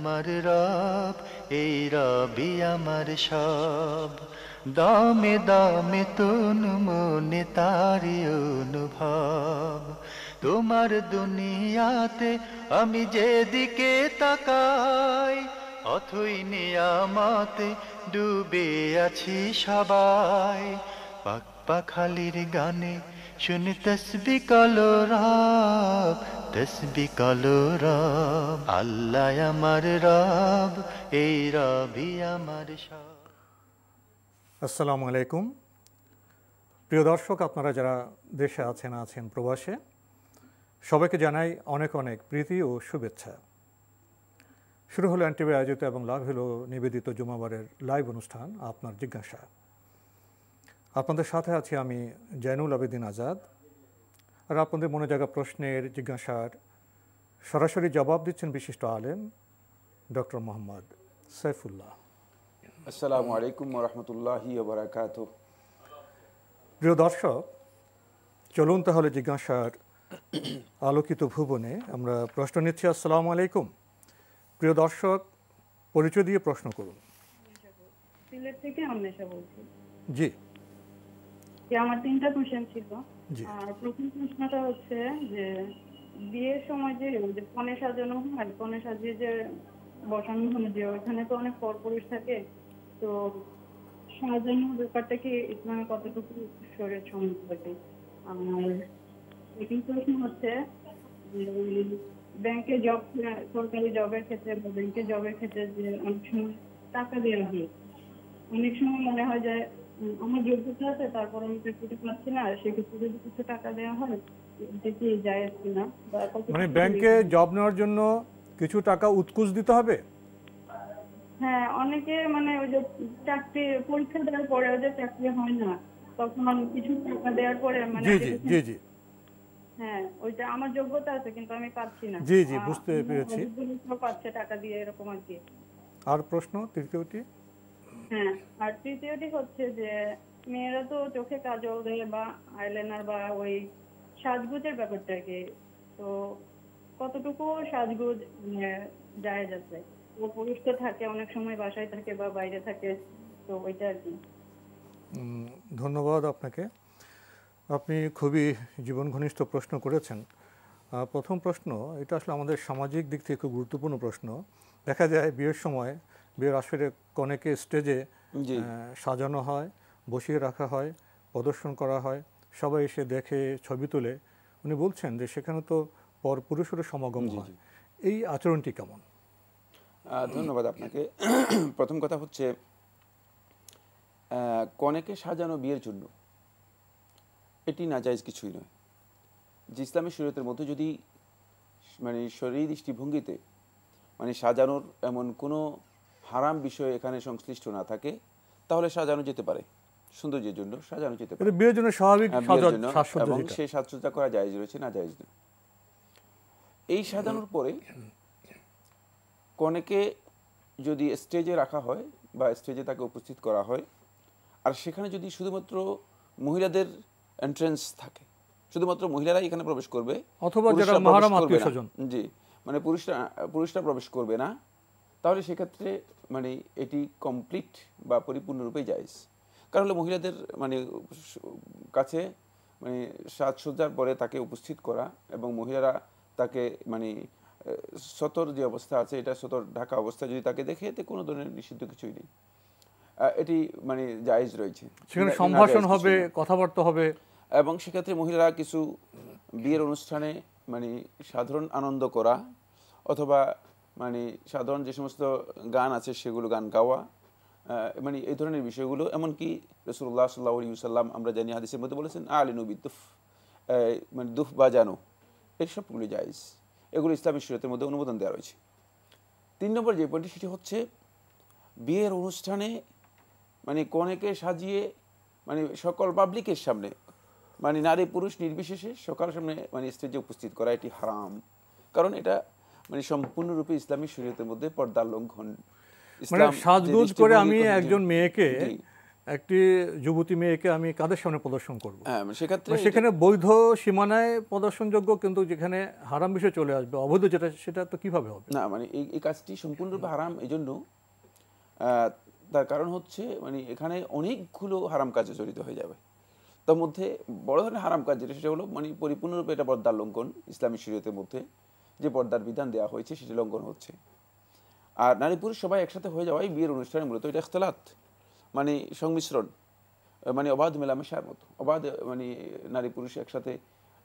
আমার রব, এই রবি আমার সব। দামে দামে তন মনে তারি অনুভব। তোমার দুনিয়াতে আমি যেদিকে তাকাই, অথই নিয়ামতে ডুবে আছি সবাই। পাক পাখালির গানে শুনি তসবি কলো রব, তসবি কলো রব। আল্লাহ আমার রব, এই রবি আমার সব। আসসালামু আলাইকুম প্রিয় দর্শক, আপনারা যারা দেশে আছেন প্রবাসে, সবাইকে জানাই অনেক অনেক প্রীতি ও শুভেচ্ছা। শুরু হলো এনটিভি আয়োজিত এবং লাভ হলো নিবেদিত জুমাবারের লাইভ অনুষ্ঠান আপনার জিজ্ঞাসা। আপনাদের সাথে আছি আমি জয়নুল আবেদিন আজাদ। আর আপনাদের মনে জাগা প্রশ্নের জিজ্ঞাসার সরাসরি জবাব দিচ্ছেন বিশিষ্ট আলেম ডক্টর মোহাম্মদ সাইফুল্লাহ। আসসালামু আলাইকুম ওয়া রাহমাতুল্লাহি ওয়া বারাকাতুহু। প্রিয় দর্শক, চলুন তাহলে জিজ্ঞাসার আলোকিত ভুবনে আমরা প্রশ্ন নিচ্ছি। আসসালামু আলাইকুম। প্রিয় দর্শক, পরিচয় দিয়ে প্রশ্ন করুন। সিলেট থেকে অন্বেষা বলছি। জি, আমার 3টা কোশ্চেন ছিল। জি। আর প্রথম প্রশ্নটা হচ্ছে যে বিয়ের সময় যে কনে সাজানো হয়, কনে সাজিয়ে যে বসানো হয়, যে ওখানে তো অনেক পরপুরুষ থাকে, তো সাজানোর ব্যাপারটা কি ইসলামে কতটুকু শরীয়ত সম্মত থাকে? আর সেকেন্ড প্রশ্ন হচ্ছে ব্যাংকে জব, সরকারি জবের ক্ষেত্রে বা ব্যাংকে জবের ক্ষেত্রে যে অনেক সময় টাকা দেওয়া হয়, অনেক সময় মনে হয় যে আমার যোগ্যতা আছে তারপর আমি চাকরিটা পাচ্ছি না, সেক্ষেত্রে যদি কিছু টাকা দেওয়া হয় এটা কি জায়েজ কিনা? মানে ব্যাংকে জব নেওয়ার জন্য কিছু টাকা উৎকুচ দিতে হবে? হ্যাঁ, অনেকে মানে ওই যে চাকরি পরীক্ষা দেওয়ার পরেও যে চাকরি হয় না, তখন কিছু টাকা দেওয়ার পরে মানে জি জি জি জি হ্যাঁ, ওইটা আমার যোগ্যতা আছে কিন্তু আমি পাচ্ছি না। জি জি বুঝতে পেরেছি। পাচ্ছে টাকা দিয়ে এরকম আর কি। আর প্রশ্ন তৃতীয়টি? হ্যাঁ, আর তৃতীয়টি হচ্ছে যে মেয়েরা তো চোখে কাজল দেয় বা আইলাইনার বা ওই সাজগোজের ব্যাপারটা কি, তো কতটুকু সাজগোজ জায়েজ আছে? ও পুরুষ তো থাকে অনেক সময় বাসায় থাকে বা বাইরে থাকে, তো ওইটা আর কি। ধন্যবাদ আপনাকে, আপনি খুবই জীবন ঘনিষ্ঠ প্রশ্ন করেছেন। প্রথম প্রশ্ন, এটা আসলে আমাদের সামাজিক দিক থেকে খুব গুরুত্বপূর্ণ প্রশ্ন। দেখা যায় বিয়ের সময় বিয়ের আসরে কনেকে স্টেজে সাজানো হয়, বসিয়ে রাখা হয়, প্রদর্শন করা হয়, সবাই এসে দেখে ছবি তুলে। উনি বলছেন যে সেখানে তো পুরুষেরও সমাগম হয়, এই আচরণটি কেমন? ধন্যবাদ আপনাকে। প্রথম কথা হচ্ছে কনেকে সাজানো বিয়ের জন্য এটি নাজায়েজ কিছুই নয়। যে ইসলামী শরীয়তের মধ্যে যদি মানে শরীর দৃষ্টিভঙ্গিতে মানে সাজানোর এমন কোনো হারাম বিষয় এখানে সংশ্লিষ্ট না থাকে, তাহলে সাজানো যেতে পারে, সৌন্দর্যের জন্য সাজানো যেতে পারে, বিয়ের জন্য স্বাভাবিক এবং সেই সাজসজ্জা করা জায়েজ রয়েছে, না জায়েজ নয়। এই সাজানোর পরে কনেকে যদি স্টেজে রাখা হয় বা স্টেজে তাকে উপস্থিত করা হয়, আর সেখানে যদি শুধুমাত্র মহিলাদের এন্ট্রেন্স থাকে, শুধুমাত্র মহিলারাই এখানে প্রবেশ করবে, অথবা যারা মাহরাম আত্মীয়স্বজন, জি, মানে পুরুষরা প্রবেশ করবে না, তাহলে সেক্ষেত্রে মানে এটি কমপ্লিট বা পরিপূর্ণরূপে জায়েজ। কারণ হলো মহিলাদের মানে কাছে মানে সাজসজ্জার পরে তাকে উপস্থিত করা এবং মহিলারা তাকে মানে সতর যে অবস্থা আছে, এটা সতর ঢাকা অবস্থা যদি তাকে দেখে, এতে কোনো ধরনের নিষিদ্ধ কিছুই নেই, এটি মানে জায়েজ রয়েছে। সেখানে সম্ভাষণ হবে, কথাবার্তা হবে, এবং সেক্ষেত্রে মহিলারা কিছু বিয়ের অনুষ্ঠানে মানে সাধারণ আনন্দ করা অথবা মানে সাধারণ যে সমস্ত গান আছে সেগুলো গান গাওয়া, মানে এই ধরনের বিষয়গুলো, এমনকি রাসূলুল্লাহ সাল্লাল্লাহু আলাইহি ওয়াসাল্লাম আমরা জানি হাদিসের মধ্যে বলেছেন আলিনু বিদুফ, মানে দুফ বাজানো, এই সবগুলো জায়েজ, এগুলো ইসলামী শরীয়তের মধ্যে অনুমোদন দেওয়া রয়েছে। 3 নম্বর যে পয়েন্টটি, সেটি হচ্ছে বিয়ের অনুষ্ঠানে মানে কনেকে সাজিয়ে মানে সকল পাবলিকের সামনে মানে নারী পুরুষ নির্বিশেষে সকাল সামনে মানে স্টেজে উপস্থিত করা, এটি হারাম। কারণ এটা মানে সম্পূর্ণরূপে ইসলামী শরীয়তের মধ্যে পর্দার লঙ্ঘন। মানে সাজগোজ করে আমি একজন মেয়েকে একটি যুবতী মেয়েকে আমি কাদের সামনে প্রদর্শন করব? হ্যাঁ, সেক্ষেত্রে সেখানে বৈধ সীমানায় প্রদর্শনযোগ্য, কিন্তু যেখানে হারাম বিষয় চলে আসবে, অবৈধ যেটা, সেটা তো কিভাবে হবে? না, মানে এই কাজটি সম্পূর্ণরূপে হারাম। এই জন্য তার কারণ হচ্ছে মানে এখানে অনেকগুলো হারাম কাজে জড়িত হয়ে যাবে। তার মধ্যে বড় ধরনের হারাম কাজ যেটা, সেটা হলো মানে পরিপূর্ণরূপে এটা পর্দার লঙ্ঘন। ইসলামী শরীয়তের মধ্যে যে পর্দার বিধান দেওয়া হয়েছে সেটি লঙ্ঘন হচ্ছে। আর নারী পুরুষ সবাই একসাথে হয়ে যাওয়াই বিয়ের অনুষ্ঠানে মূলত এটা ইখতিলাত, মানে সংমিশ্রণ, মানে অবাধ মেলামেশার মতো, অবাধ মানে নারী পুরুষ একসাথে,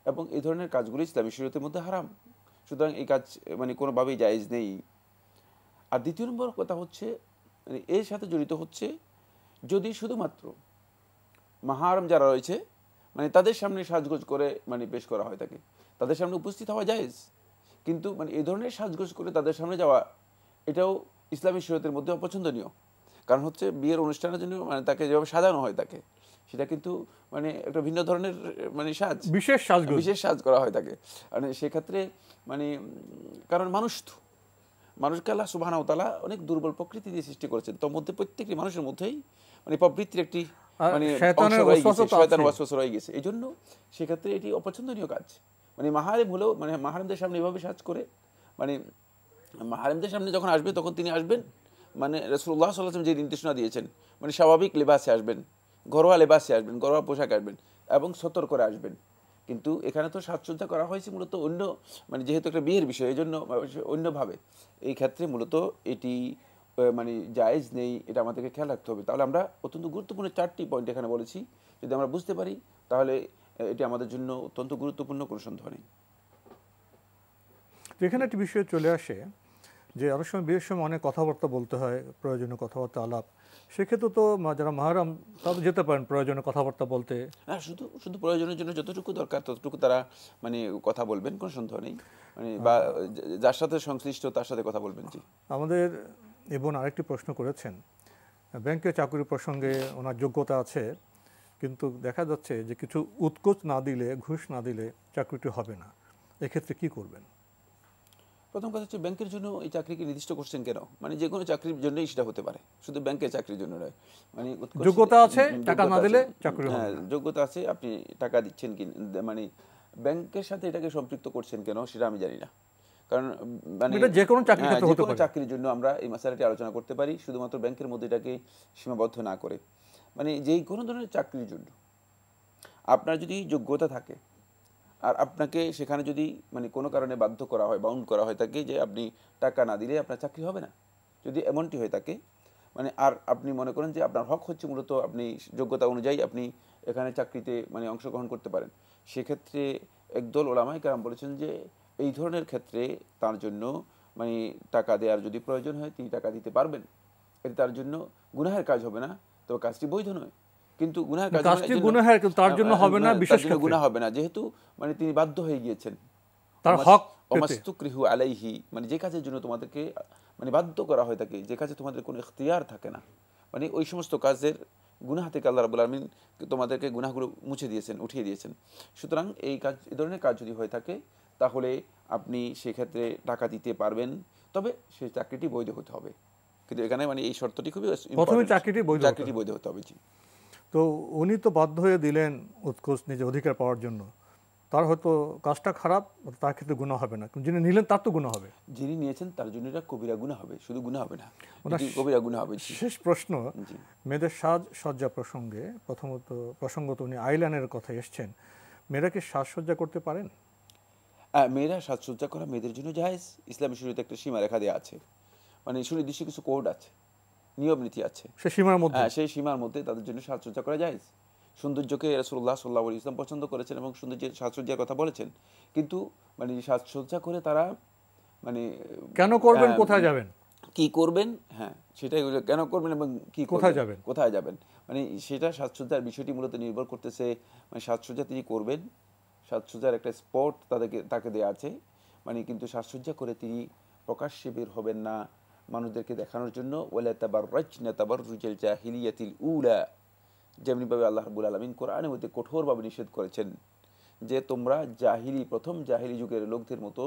এবং এই ধরনের কাজগুলো ইসলামী শরীয়তের মধ্যে হারাম। সুতরাং এই কাজ মানে কোনোভাবেই জায়েজ নেই। আর দ্বিতীয় নম্বর কথা হচ্ছে মানে এর সাথে জড়িত হচ্ছে যদি শুধুমাত্র মাহারম যারা রয়েছে মানে তাদের সামনে সাজগোজ করে মানে পেশ করা হয় থাকে, তাদের সামনে উপস্থিত হওয়া জায়েজ, কিন্তু মানে এই ধরনের সাজগোজ করে তাদের সামনে যাওয়া এটাও ইসলামী শরীয়তের মধ্যে অপছন্দনীয়। কারণ হচ্ছে বিয়ের অনুষ্ঠানের জন্য মানে তাকে যেভাবে সাজানো হয় থাকে সেটা কিন্তু মানে একটা ভিন্ন ধরনের মানে সাজ, বিশেষ সাজ করা হয় থাকে। মানে সেক্ষেত্রে মানে কারণ মানুষকে আল্লাহ সুবহানাহু ওয়া তাআলা অনেক দুর্বল প্রকৃতি দিয়ে সৃষ্টি করেছেন, তার মধ্যে প্রত্যেকটি মানুষের মধ্যেই মানে প্রবৃত্তির একটি মানে শয়তানের ওয়াসওয়াসা রয়ে গেছে। এই জন্য সেক্ষেত্রে এটি অপছন্দনীয় কাজ। মানে মাহারিম হলেও মানে মাহারিমদের সামনে এভাবে সাজ করে মানে মাহারিমদের সামনে যখন আসবে তখন তিনি আসবেন মানে রাসূলুল্লাহ সাল্লাল্লাহু আলাইহি ওয়াসাল্লাম যে নির্দেশনা দিয়েছেন মানে স্বাভাবিক লেবাসে আসবেন, ঘরোয়া লেবাসে আসবেন, ঘরোয়া পোশাক আসবেন এবং সতর্ক করে আসবেন। কিন্তু এখানে তো সাজসজ্জা করা হয়েছে মূলত অন্য মানে যেহেতু একটা বিয়ের বিষয় এই জন্য অন্যভাবে, এই ক্ষেত্রে মূলত এটি মানে জায়েজ নেই, এটা আমাদেরকে খেয়াল রাখতে হবে। তাহলে আমরা অত্যন্ত গুরুত্বপূর্ণ 4টি পয়েন্ট এখানে বলেছি, যদি আমরা বুঝতে পারি তাহলে এটি আমাদের জন্য অত্যন্ত গুরুত্বপূর্ণ, কোনো সন্দেহ নেই। এখানে একটি বিষয় চলে আসে যে অনেক সময় বিয়ের সময় অনেক কথাবার্তা বলতে হয়, প্রয়োজনীয় কথাবার্তা আলাপ, সেক্ষেত্রে তো যারা মাহরাম তারা যেতে পারেন প্রয়োজনীয় কথাবার্তা বলতে। হ্যাঁ, শুধু প্রয়োজনের জন্য যতটুকু দরকার ততটুকু তারা মানে কথা বলবেন, কোনো সন্দেহ নেই, মানে বা যার সাথে সংশ্লিষ্ট তার সাথে কথা বলবেন। জি, আমাদের এবং আরেকটি প্রশ্ন করেছেন, ব্যাংকে চাকরি প্রসঙ্গে ওনার যোগ্যতা আছে, কিন্তু দেখা যাচ্ছে যে কিছু উৎকোচ না দিলে, ঘুষ না দিলে চাকরিটি হবে না, এক্ষেত্রে কি করবেন? প্রথম কথা হচ্ছে ব্যাংকের জন্য এই চাকরিকে নির্দিষ্ট করছেন কেন? মানে যে কোনো চাকরির জন্যই সেটা হতে পারে, শুধু ব্যাংকের চাকরির জন্য নয়। মানে যোগ্যতা আছে, টাকা না দিলে চাকরি হবে না। যোগ্যতা আছে, আপনি টাকা দিচ্ছেন কি মানে ব্যাংকের সাথে এটাকে সম্পৃক্ত করছেন কেন সেটা আমি জানি না। কারণ মানে যে কোনো চাকরির ক্ষেত্রে হতে পারে। চাকরির জন্য আমরা এই মাসালাটি আলোচনা করতে পারি, শুধুমাত্র ব্যাংকের মধ্যে এটাকে সীমাবদ্ধ না করে। মানে যেই কোনো ধরনের চাকরির জন্য আপনার যদি যোগ্যতা থাকে আর আপনাকে সেখানে যদি মানে কোনো কারণে বাধ্য করা হয়, বাউন্ড করা হয় থাকে যে আপনি টাকা না দিলে আপনার চাকরি হবে না, যদি এমনটি হয়ে থাকে মানে আর আপনি মনে করেন যে আপনার হক হচ্ছে মূলত আপনি যোগ্যতা অনুযায়ী আপনি এখানে চাকরিতে মানে অংশগ্রহণ করতে পারেন, সেক্ষেত্রে একদল ওলামায়ে কেরাম বলেছেন যে এই ধরনের ক্ষেত্রে তার জন্য মানে টাকা দেওয়ার যদি প্রয়োজন হয় তিনি টাকা দিতে পারবেন। এতে তার জন্য গুনাহের কাজ হবে না, তবে কাজটি বৈধ নয়, কিন্তু গুনাহের কাজ তার জন্য হবে না, বিশেষ করে গুনাহ হবে না, যেহেতু মানে তিনি বাধ্য হয়ে গিয়েছেন তার হক অমাস্তুকরিহু আলাইহি, মানে যে কাজের জন্য তোমাদেরকে মানে বাধ্য করা হয় থাকে, যে কাজে তোমাদের কোনো ইখতিয়ার থাকে না, মানে ওই সমস্ত কাজের গুনাহ থেকে আল্লাহ রাব্বুল আলামিন তোমাদেরকে গুনাহগুলো মুছে দিয়েছেন, উঠিয়ে দিয়েছেন। সুতরাং এই ধরনের কাজ যদি হয়ে থাকে তাহলে আপনি সেক্ষেত্রে টাকা দিতে পারবেন, তবে সেই চাকরিটি বৈধ হতে হবে। কিন্তু এখানে মানে এই শর্তটি খুবই প্রথমে চাকরিটি বৈধ হতে হবে। জি, তো উনি তো বাধ্য হয়ে দিলেন উৎকোচ নিজের অধিকার পাওয়ার জন্য, তার হয়তো কাজটা খারাপ, তার ক্ষেত্রে গুনাহ হবে না, যিনি নিলেন তার তো গুনাহ হবে। যিনি নিয়েছেন তার জন্য এটা কবিরা গুনাহ হবে, শুধু গুনাহ হবে না, কবিরা গুনাহ হবে। শেষ প্রশ্ন, মেয়েদের সাজসজ্জা প্রসঙ্গে প্রসঙ্গত উনি আইল্যান্ডের কথা এসছেন, মেয়েরা কি সাজসজ্জা করতে পারেন? মেয়েরা সাজসজ্জা করা মেয়েদের জন্য জায়েজ, ইসলামী শরীয়তে একটা সীমারেখা দেওয়া আছে, মানে সুনির্দিষ্ট কিছু কোড আছে, নিয়ম নীতি আছে, সেই সীমার মধ্যে তাদের জন্য সাজসজ্জা করা জায়েজ। সৌন্দর্যকে রাসূলুল্লাহ সাল্লাল্লাহু আলাইহি ওয়াসাল্লাম পছন্দ করেছেন এবং সৌন্দর্যের সাজসজ্জার কথা বলেছেন, কিন্তু মানে সাজসজ্জা করে তারা মানে কেন করবেন, কোথায় যাবেন, কি করবেন, হ্যাঁ সেটাই, কেন করবেন এবং কি কোথায় যাবেন, মানে সেটা সাজসজ্জার বিষয়টি মূলত নির্ভর করতেছে মানে সাজসজ্জা তিনি করবেন, সাজসজ্জার একটা স্পট তাকে দেওয়া আছে, মানে কিন্তু সাজসজ্জা করে তিনি প্রকাশ্যে বের হবেন না মানুষদেরকে দেখানোর জন্য। ওয়ালা তাবাররাজনা তাবাররুজাল জাহিলিয়াতিল উলা, যেমনিভাবে আল্লাহ রাব্বুল আলামিন কোরআনের মধ্যে কঠোরভাবে নিষেধ করেছেন যে তোমরা প্রথম জাহিলি যুগের লোকদের মতো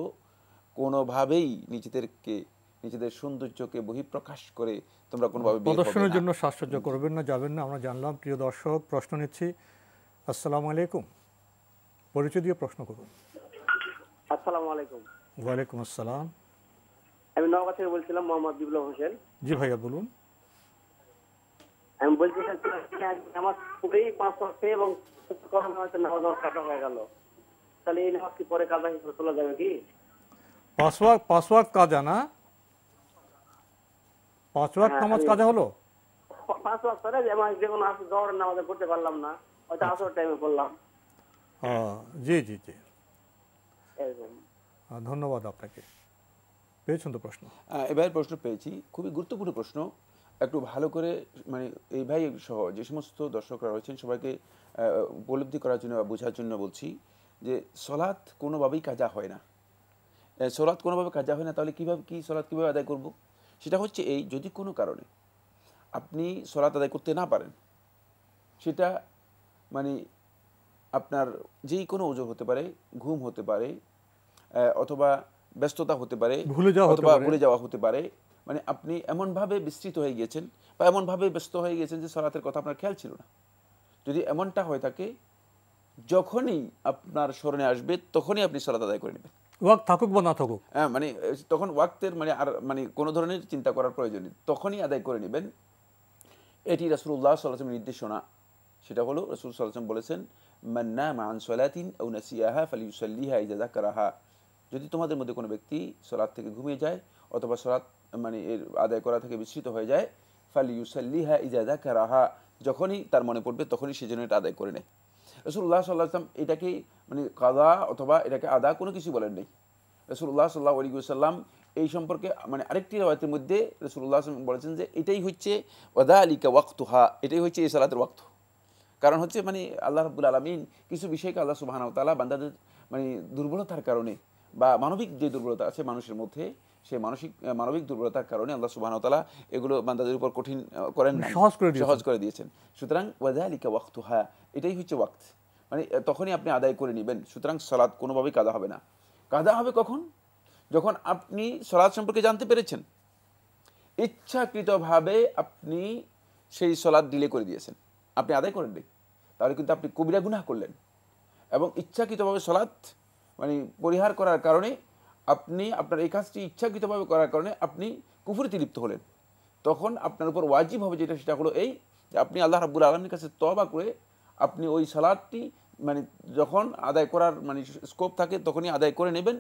কোনোভাবেই নিজেদেরকে নিজেদের সৌন্দর্যকে বহিঃপ্রকাশ করে তোমরা কোনোভাবে বের হবে প্রদর্শনের না। জন্য সাজসজ্জ করবেন না, যাবেন না, আমরা জানলাম। প্রিয় দর্শক, প্রশ্ন নিচ্ছি। আসসালামু আলাইকুম, পরিচয় দিয়ে প্রশ্ন করুন। আসসালামু আলাইকুম। ওয়ালাইকুম আসসালাম। আমি নওগাঁ থেকে বলছিলাম, মোহাম্মদ বিপ্লব হোসেন। জি ভাইয়া বলুন। আমি বলতে চাচ্ছিলাম আমার খুবই 5 ওয়াক্ত এবং নামাজ কাটা হয়ে গেল, তাহলে এই নামাজ কি পরে কাজা হিসেবে তোলা যাবে কি? 5 ওয়াক্ত কাজা না? 5 ওয়াক্ত নামাজ কাজা হলো? 5 ওয়াক্ত রে যেমন যেকোনো আসর জোহরের নামাজে পড়তে পারলাম না, হয়তো আসর টাইমে পড়লাম। জি জি জি, এরকম। ধন্যবাদ আপনাকে। পেয়েছেন তো প্রশ্ন? এবার প্রশ্ন পেয়েছি, খুবই গুরুত্বপূর্ণ প্রশ্ন। একটু ভালো করে মানে এই ভাই সহ যে সমস্ত দর্শকরা রয়েছেন সবাইকে উপলব্ধি করার জন্য বা বোঝার জন্য বলছি যে সলাৎ কোনোভাবেই কাজা হয় না। সলাৎ কোনোভাবে কাজা হয় না, তাহলে সলাৎ কীভাবে আদায় করব? সেটা হচ্ছে এই, যদি কোনো কারণে আপনি সলাৎ আদায় করতে না পারেন, সেটা মানে আপনার যেই কোনো ওজর হতে পারে, ঘুম হতে পারে, অথবা ব্যস্ততা হতে পারে, অথবা ভুলে যাওয়া হতে পারে, মানে আপনি এমনভাবে বিস্তৃত হয়ে গিয়েছেন বা এমনভাবে ব্যস্ত হয়ে গিয়েছেন যে সলাতের কথা আপনার খেয়াল ছিল না। যদি এমনটা হয়ে থাকে, যখনই আপনার স্মরণে আসবে তখনই আপনি সলাত আদায় করে নেবেন, ওয়াক্ত থাকুক বা না থাকুক। হ্যাঁ, মানে তখন ওয়াক্তের মানে আর মানে কোনো ধরনের চিন্তা করার প্রয়োজন নেই, তখনই আদায় করে নেবেন। এটি রাসূলুল্লাহ সাল্লাল্লাহু আলাইহি ওয়াসাল্লামের নির্দেশনা। সেটা হলো রাসূল সাল্লাল্লাহু আলাইহি ওয়াসাল্লাম বলেছেন, মান নামা আন সালাতিন আও নাসিয়াহা ফালিয়ুসাল্লিহা ইযা যাকারাহা। যদি তোমাদের মধ্যে কোনো ব্যক্তি সলাত থেকে ঘুমিয়ে যায় অথবা সলাত মানে এর আদায় করা থেকে বিস্মৃত হয়ে যায়, ফালিয়ুসাল্লিহা ইযা যাকারাহা, যখনই তার মনে পড়বে তখনই সে যেন এটা আদায় করে নেয়। রাসূলুল্লাহ সাল্লাল্লাহু আলাইহি ওয়াসাল্লাম এটাকে মানে কাযা অথবা এটাকে আদা কোনো কিছু বলেন নাই। রাসূলুল্লাহ সাল্লাল্লাহু আলাইহি ওয়াসাল্লাম এই সম্পর্কে মানে আরেকটি রাওয়ায়াতের মধ্যে রাসূলুল্লাহ সাল্লাল্লাহু আলাইহি ওয়াসাল্লাম বলেছেন যে এটাই হচ্ছে ওয়াদালিকা ওয়াক্তুহা, এটাই হচ্ছে এই সালাতের ওয়াক্ত। কারণ হচ্ছে মানে আল্লাহ রাব্বুল আলামিন কিছু বিষয়কে আল্লাহ সুবহানাহু ওয়া তাআলা বান্দাদের মানে দুর্বলতার কারণে বা মানবিক যে দুর্বলতা আছে মানুষের মধ্যে, সেই মানবিক দুর্বলতার কারণে আল্লাহ সুবহানাহু ওয়া তাআলা এগুলো বান্দাদের উপর কঠিন করেন না, সহজ করে দিয়েছেন। সুতরাং ওয়াদালিকা ওয়াক্তুহা, এটাই হচ্ছে ওয়াক্ত, মানে তখনই আপনি আদায় করে নেবেন। সুতরাং সালাত কোনোভাবেই কাদা হবে না। কাদা হবে কখন? যখন আপনি সলাৎ সম্পর্কে জানতে পেরেছেন, ইচ্ছাকৃতভাবে আপনি সেই সলাৎ ডিলে করে দিয়েছেন, আপনি আদায় করেন নি, তাহলে কিন্তু আপনি কবিরা গুনাহ করলেন। এবং ইচ্ছাকৃতভাবে সলাৎ মানে পরিহার করার কারণে আপনি আপনার এই কাজটি ইচ্ছাকৃতভাবে করার কারণে আপনি কুফরিতে লিপ্ত হলেন। তখন আপনার উপর ওয়াজিব হবে যেটা, সেটা হলো এই যে আপনি আল্লাহ রাব্বুল আলামিনের কাছে তওবা করে আপনি ওই সালাতটি মানে যখন আদায় করার মানে স্কোপ থাকে তখনই আদায় করে নেবেন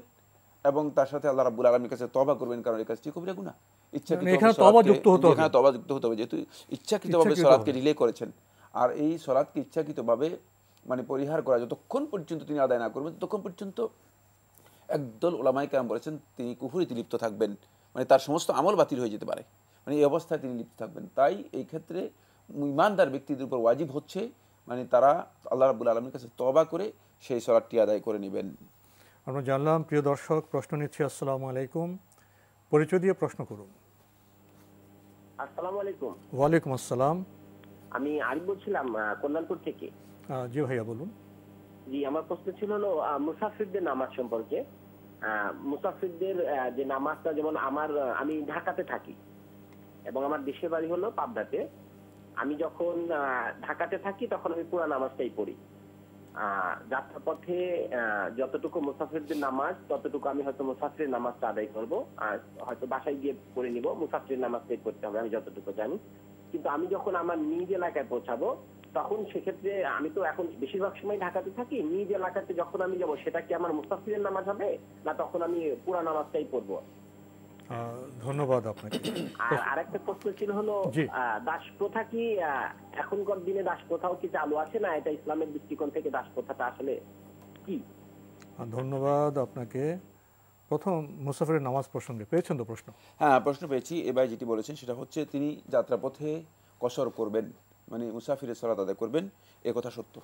এবং তার সাথে আল্লাহ রাব্বুল আলামিনের কাছে তওবা করবেন, কারণ এই কাজটি কবিরা গুনাহ। এখানে তওবা যুক্ত হতে হবে, যেহেতু ইচ্ছাকৃতভাবে সালাতকে ডিলে করেছেন। আর এই সালাতকে ইচ্ছাকৃতভাবে মানে পরিহার করা যতক্ষণ পর্যন্ত তিনি আদায় না করবেন ততক্ষণ পর্যন্ত একদল উলামায়ে কেরাম বলেছেন তিনি কুফরিতে লিপ্ত থাকবেন, মানে তার সমস্ত আমল বাতিল হয়ে যেতে পারে, মানে এই অবস্থায় তিনি লিপ্ত থাকবেন। তাই এই ক্ষেত্রে ঈমানদার ব্যক্তিদের উপর ওয়াজিব হচ্ছে মানে তারা আল্লাহ রাব্বুল আলামিনের কাছে তওবা করে সেই সালাতটি আদায় করে নেবেন। আমরা জানলাম। প্রিয় দর্শক, প্রশ্ন নিচ্ছি। আসসালামু আলাইকুম, পরিচয় দিয়ে প্রশ্ন করুন। আসসালামু আলাইকুম। ওয়ালাইকুম আসসালাম। আমি আরিফ বলছিলাম কল্যাণপুর থেকে। জি ভাইয়া বলুন। জি, আমার প্রশ্ন ছিল হলো মুসাফিরদের নামাজ সম্পর্কে। মুসাফিরদের যে নামাজটা, যেমন আমি ঢাকাতে থাকি এবং আমার দেশের বাড়ি হলো পাবনাতে। আমি যখন ঢাকাতে থাকি তখন আমি পুরা নামাজটাই পড়ি। যাত্রা পথে যতটুকু মুসাফিরদের নামাজ ততটুকু আমি হয়তো মুসাফিরের নামাজটা আদায় করব, আর হয়তো বাসায় গিয়ে পড়ে নিব, মুসাফিরের নামাজটাই পড়তে হবে আমি যতটুকু জানি। কিন্তু আমি যখন আমার নিজ এলাকায় পৌঁছাবো তখন সেক্ষেত্রে আমি তো এখন বেশিরভাগ সময় ঢাকাতে থাকি, নিজ এলাকাতে যখন আমি যাব সেটা কি আমার মুসাফিরের নামাজ হবে না তখন আমি পুরা নামাজটাই পড়বো? ধন্যবাদ আপনাকে। আর আরেকটা প্রশ্ন ছিল হলো দাস প্রথা কি এখনকার দিনে দাস প্রথাও কি চালু আছে না এটা ইসলামের দৃষ্টিকোণ থেকে দাস প্রথাটা আসলে কি? ধন্যবাদ আপনাকে। প্রথম মুসাফিরের নামাজ প্রসঙ্গে পেয়েছেন তো প্রশ্ন? হ্যাঁ, প্রশ্ন পেয়েছি। এবার যেটি বলেছেন সেটা হচ্ছে তিনি যাত্রাপথে কসর করবেন, মানে মুসাফিরের সালাত আদায় করবেন। এ কথা সত্য।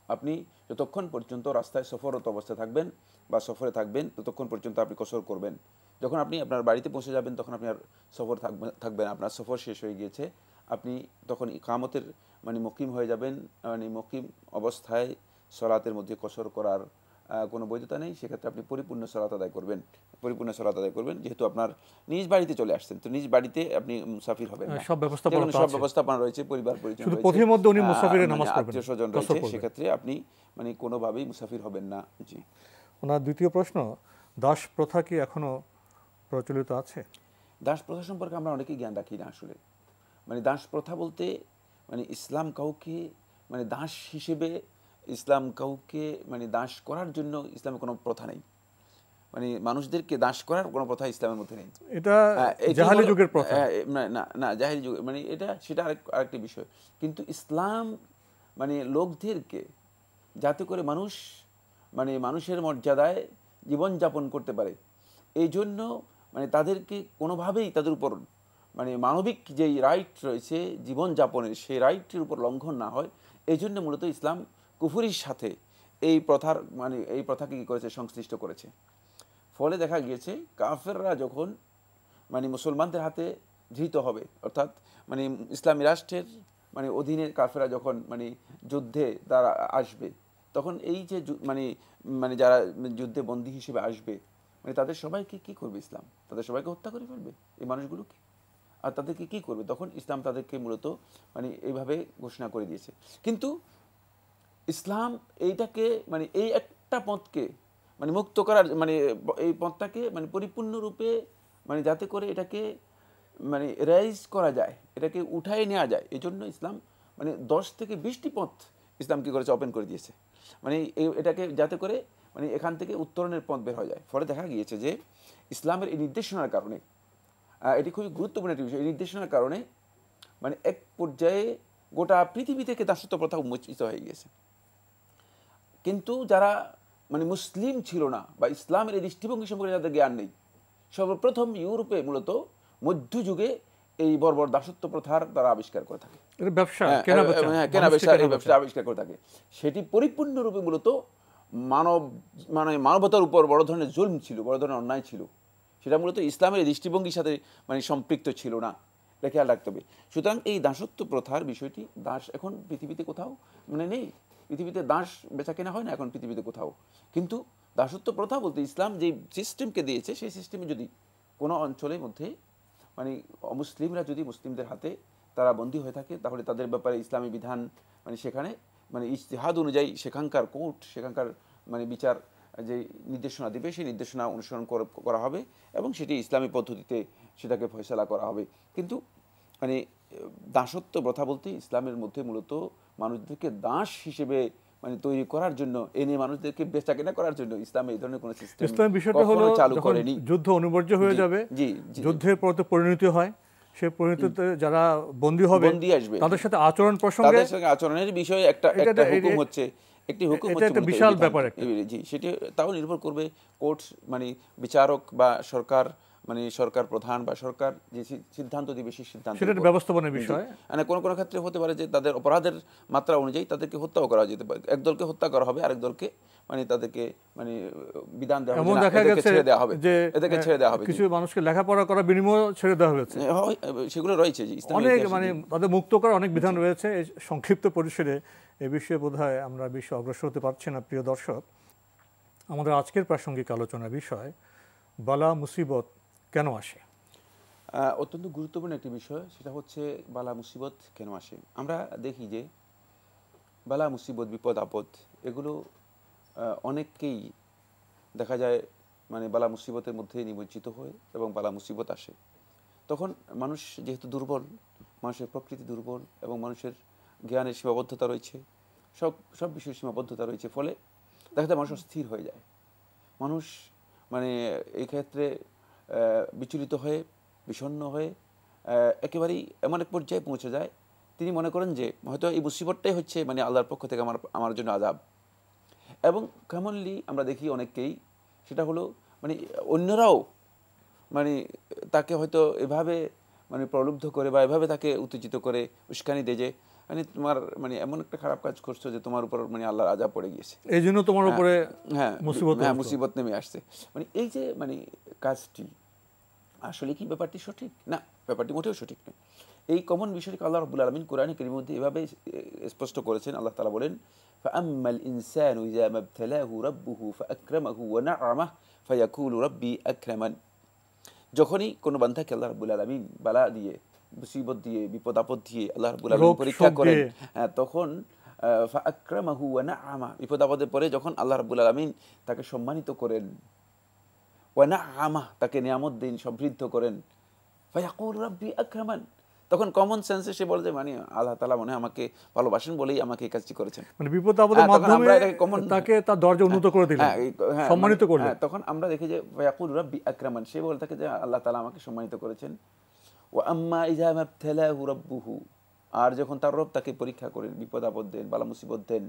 আপনি যতক্ষণ পর্যন্ত রাস্তায় সফররত অবস্থায় থাকবেন বা সফরে থাকবেন ততক্ষণ পর্যন্ত আপনি কসর করবেন। যখন আপনি আপনার বাড়িতে পৌঁছে যাবেন তখন আপনি আর সফর থাকবেন, আপনার সফর শেষ হয়ে গিয়েছে, আপনি তখন ইকামতের মানে মুকিম হয়ে যাবেন, মানে মুকিম অবস্থায় সালাতের মধ্যে কসর করার কোনো বৈধতা নেই, সেক্ষেত্রে আপনি পরিপূর্ণ সালাত আদায় করবেন, পরিপূর্ণ সালাত আদায় করবেন, যেহেতু আপনার নিজ বাড়িতে চলে আসছেন, তো নিজ বাড়িতে আপনি মুসাফির হবেন না, সব ব্যবস্থাপনা সব ব্যবস্থাপনা রয়েছে, পরিবার পরিজন শুধু রয়েছে, পথের মধ্যে উনি মুসাফিরের নামাজ পড়বেন, আত্মীয় স্বজন রয়েছে, সেক্ষেত্রে আপনি মানে কোনোভাবেই মুসাফির হবেন না। জি। ওনার দ্বিতীয় প্রশ্ন, দাস প্রথা কি এখনো প্রচলিত আছে? দাস প্রথা সম্পর্কে আমরা অনেকেই জ্ঞান রাখি না আসলে। মানে দাস প্রথা বলতে মানে ইসলাম কাউকে মানে দাস হিসেবে, ইসলাম কাউকে মানে দাস করার জন্য ইসলামে কোনো প্রথা নেই, মানে মানুষদেরকে দাস করার কোনো প্রথা ইসলামের মধ্যে নেই। এটা জাহেলি যুগের প্রথা। না জাহেলি যুগ মানে সেটা আরেকটি বিষয়। কিন্তু ইসলাম মানে লোকদেরকে যাতে করে মানুষ মানে মানুষের মর্যাদায় জীবনযাপন করতে পারে, এই জন্য মানে তাদেরকে কোনোভাবেই তাদের উপর মানে মানবিক যেই রাইট রয়েছে জীবনযাপনের, সেই রাইটের উপর লঙ্ঘন না হয়, এই জন্য মূলত ইসলাম কুফরির সাথে এই প্রথার মানে এই প্রথাকে কী করেছে, সংশ্লিষ্ট করেছে। ফলে দেখা গিয়েছে কাফেররা যখন মানে মুসলমানদের হাতে ধৃত হবে, অর্থাৎ মানে ইসলামী রাষ্ট্রের মানে অধীনে কাফেররা যখন মানে যুদ্ধে তারা আসবে, তখন এই যে মানে মানে যারা যুদ্ধে বন্দী হিসেবে আসবে, মানে তাদের সবাইকে কী করবে ইসলাম? তাদের সবাইকে হত্যা করে ফেলবে এই মানুষগুলোকে। আর তাদেরকে কী করবে? তখন ইসলাম তাদেরকে মূলত মানে এইভাবে ঘোষণা করে দিয়েছে। কিন্তু ইসলাম এইটাকে মানে এই একটা পথকে মানে মুক্ত করার মানে এই পথটাকে মানে পরিপূর্ণরূপে মানে যাতে করে এটাকে মানে রাইজ করা যায়, এটাকে উঠায় নেওয়া যায়, এই জন্য ইসলাম মানে 10 থেকে 20টি পথ ইসলাম কী করেছে, ওপেন করে দিয়েছে, মানে এটাকে যাতে করে মানে এখান থেকে উত্তরণের পথ বের হয়ে যায়। ফলে দেখা গিয়েছে যে ইসলামের এই নির্দেশনার কারণে, এটি খুবই গুরুত্বপূর্ণ একটি বিষয়, এই নির্দেশনার কারণে মানে এক পর্যায়ে গোটা পৃথিবী থেকে দাসত্ব প্রথা উন্মোচিত হয়ে গিয়েছে। কিন্তু যারা মানে মুসলিম ছিল না বা ইসলামের এই দৃষ্টিভঙ্গি সম্পর্কে যাদের জ্ঞান নেই, সর্বপ্রথম ইউরোপে মূলত মধ্যযুগে এই বর্বর দাসত্ব প্রথার তারা আবিষ্কার করে থাকে, ব্যবসা আবিষ্কার করে থাকে। সেটি পরিপূর্ণরূপে মূলত মানবতার উপর বড় ধরনের জুলম ছিল, বড় ধরনের অন্যায় ছিল, সেটা মূলত ইসলামের এই দৃষ্টিভঙ্গির সাথে মানে সম্পৃক্ত ছিল না, এটা খেয়াল রাখতে হবে। সুতরাং এই দাসত্ব প্রথার বিষয়টি, দাস এখন পৃথিবীতে কোথাও মানে নেই, পৃথিবীতে দাস বেচা কেনা হয় না এখন পৃথিবীতে কোথাও। কিন্তু দাসত্ব প্রথা বলতে ইসলাম যে সিস্টেমকে দিয়েছে, সেই সিস্টেমে যদি কোনো অঞ্চলের মধ্যে মানে অমুসলিমরা যদি মুসলিমদের হাতে তারা বন্দী হয়ে থাকে, তাহলে তাদের ব্যাপারে ইসলামী বিধান মানে সেখানে মানে ইজতিহাদ অনুযায়ী সেখানকার কোর্ট, সেখানকার মানে বিচার যে নির্দেশনা দিবে, সেই নির্দেশনা অনুসরণ করা হবে এবং সেটি ইসলামী পদ্ধতিতে সেটাকে ফয়সালা করা হবে। কিন্তু মানে দাসত্ব প্রথা বলতে ইসলামের মধ্যে মূলত মানুষদেরকে দাস হিসেবে মানে তৈরি করার জন্য, এনে মানুষদেরকে বেচা কেনা করার জন্য ইসলাম এই ধরনের কোনো সিস্টেম বিষয়টা হলো যখন যুদ্ধ অনিবার্য হয়ে যাবে, যুদ্ধের পর তো পরিণতি হয়, সেই পরিণতিতে যারা বন্দী হবে তাদের সাথে আচরণ প্রসঙ্গে, তাদের সঙ্গে আচরণের বিষয়ে একটা হুকুম হচ্ছে, একটি হুকুম হচ্ছে, একটা বিশাল ব্যাপার। জি, সেটি তাও নির্ভর করবে কোর্ট মানে বিচারক বা সরকার মানে সরকার প্রধান বা সরকার যে সিদ্ধান্ত দিবে সেই সিদ্ধান্ত, সেটা ব্যবস্থাপনার বিষয়। মানে কোনো কোনো ক্ষেত্রে হতে পারে যে তাদের অপরাধের মাত্রা অনুযায়ী তাদেরকে হত্যাও করা যেতে পারে, একদলকে হত্যা করা হবে, আরেক দলকে মানে তাদেরকে মানে বিধান দেওয়া হবে, এদেরকে ছেড়ে দেওয়া হবে, এদেরকে ছেড়ে দেওয়া হবে। কিছু মানুষকে লেখাপড়া করার বিনিময়ে ছেড়ে দেওয়া হয়েছে, সেগুলো রয়েছে যে অনেক মানে তাদের মুক্ত করার অনেক বিধান রয়েছে। এই সংক্ষিপ্ত পরিসরে এ বিষয়ে বোধহয় আমরা বেশি অগ্রসর হতে পারছি না। প্রিয় দর্শক, আমাদের আজকের প্রাসঙ্গিক আলোচনার বিষয় বালা মুসিবত কেন আসে। অত্যন্ত গুরুত্বপূর্ণ একটি বিষয়, সেটা হচ্ছে বালা মুসিবত কেন আসে। আমরা দেখি যে বালা মুসিবত, বিপদ আপদ, এগুলো অনেককেই দেখা যায় মানে বালা মুসিবতের মধ্যে নিমজ্জিত হয় এবং বালা মুসিবত আসে। তখন মানুষ যেহেতু দুর্বল, মানুষের প্রকৃতি দুর্বল এবং মানুষের জ্ঞানের সীমাবদ্ধতা রয়েছে, সব বিষয়ের সীমাবদ্ধতা রয়েছে, ফলে দেখা যায় মানুষ অস্থির হয়ে যায়। মানুষ মানে এই ক্ষেত্রে বিচলিত হয়ে, বিষণ্ণ হয়ে একেবারেই এমন এক পর্যায়ে পৌঁছে যায়, তিনি মনে করেন যে হয়তো এই মুসিবতটাই হচ্ছে মানে আল্লাহর পক্ষ থেকে আমার জন্য আযাব। এবং কমনলি আমরা দেখি অনেককেই সেটা হলো মানে অন্যরাও মানে তাকে হয়তো এভাবে মানে প্রলুব্ধ করে বা এভাবে তাকে উত্তেজিত করে উস্কানি দেয় যে মানে তোমার মানে এমন একটা খারাপ কাজ করছো যে তোমার উপর মানে আল্লাহর আযাব পড়ে গিয়েছে, এই জন্য তোমার উপরে মুসিবত নেমে আসছে। মানে এই যে মানে কাজটি আসলে কি ব্যাপারটি সঠিক না? ব্যাপারটি মোটেও সঠিক নয়। এই কমন বিষয়টিকে আল্লাহ রাব্বুল আলামিন কোরআনে কারীমের মধ্যে এভাবে স্পষ্ট করেছেন। আল্লাহ তাআলা বলেন, فأما الإنسان إذا ما ابتلاه ربه فأكرمه ونعمه فيقول ربي أكرمن। যখনই কোনো বান্দাকে আল্লাহ রাব্বুল আলামিন বালা দিয়ে, মুসিবত দিয়ে, বিপদ আপদ দিয়ে আল্লাহ রাব্বুল আলামিন পরীক্ষা করেন, তখন ফাআকরামাহু ওয়া নাআমা, বিপদ আপদে পড়ে যখন আল্লাহ রাব্বুল আলামিন তাকে সম্মানিত করেন, ওয়া নাআমা, তাকে নিয়ামত দিন, সমৃদ্ধ করেন, ফায়াকুল রাব্বি আকরামান, তখন কমন সেন্সে সে বলে যে মানে আল্লাহ তাআলা মনে হয় আমাকে ভালোবাসেন বলেই আমাকে এই কাজটি করেছেন। মানে বিপদ আপদের মাধ্যমে তাকে তার দরজা উন্নত করে দিলেন, সম্মানিত করলেন। তখন আমরা দেখি যে ফায়াকুল রাব্বি আকরামান, সে বলে থাকে যে আল্লাহ তাআলা আমাকে সম্মানিত করেছেন। ওয়া আম্মা ইযা মাবতালাহু রাব্বুহু, আর যখন তার রব তাকে পরীক্ষা করেন, বিপদ আপদ দেন, বালা মুসিবত দেন,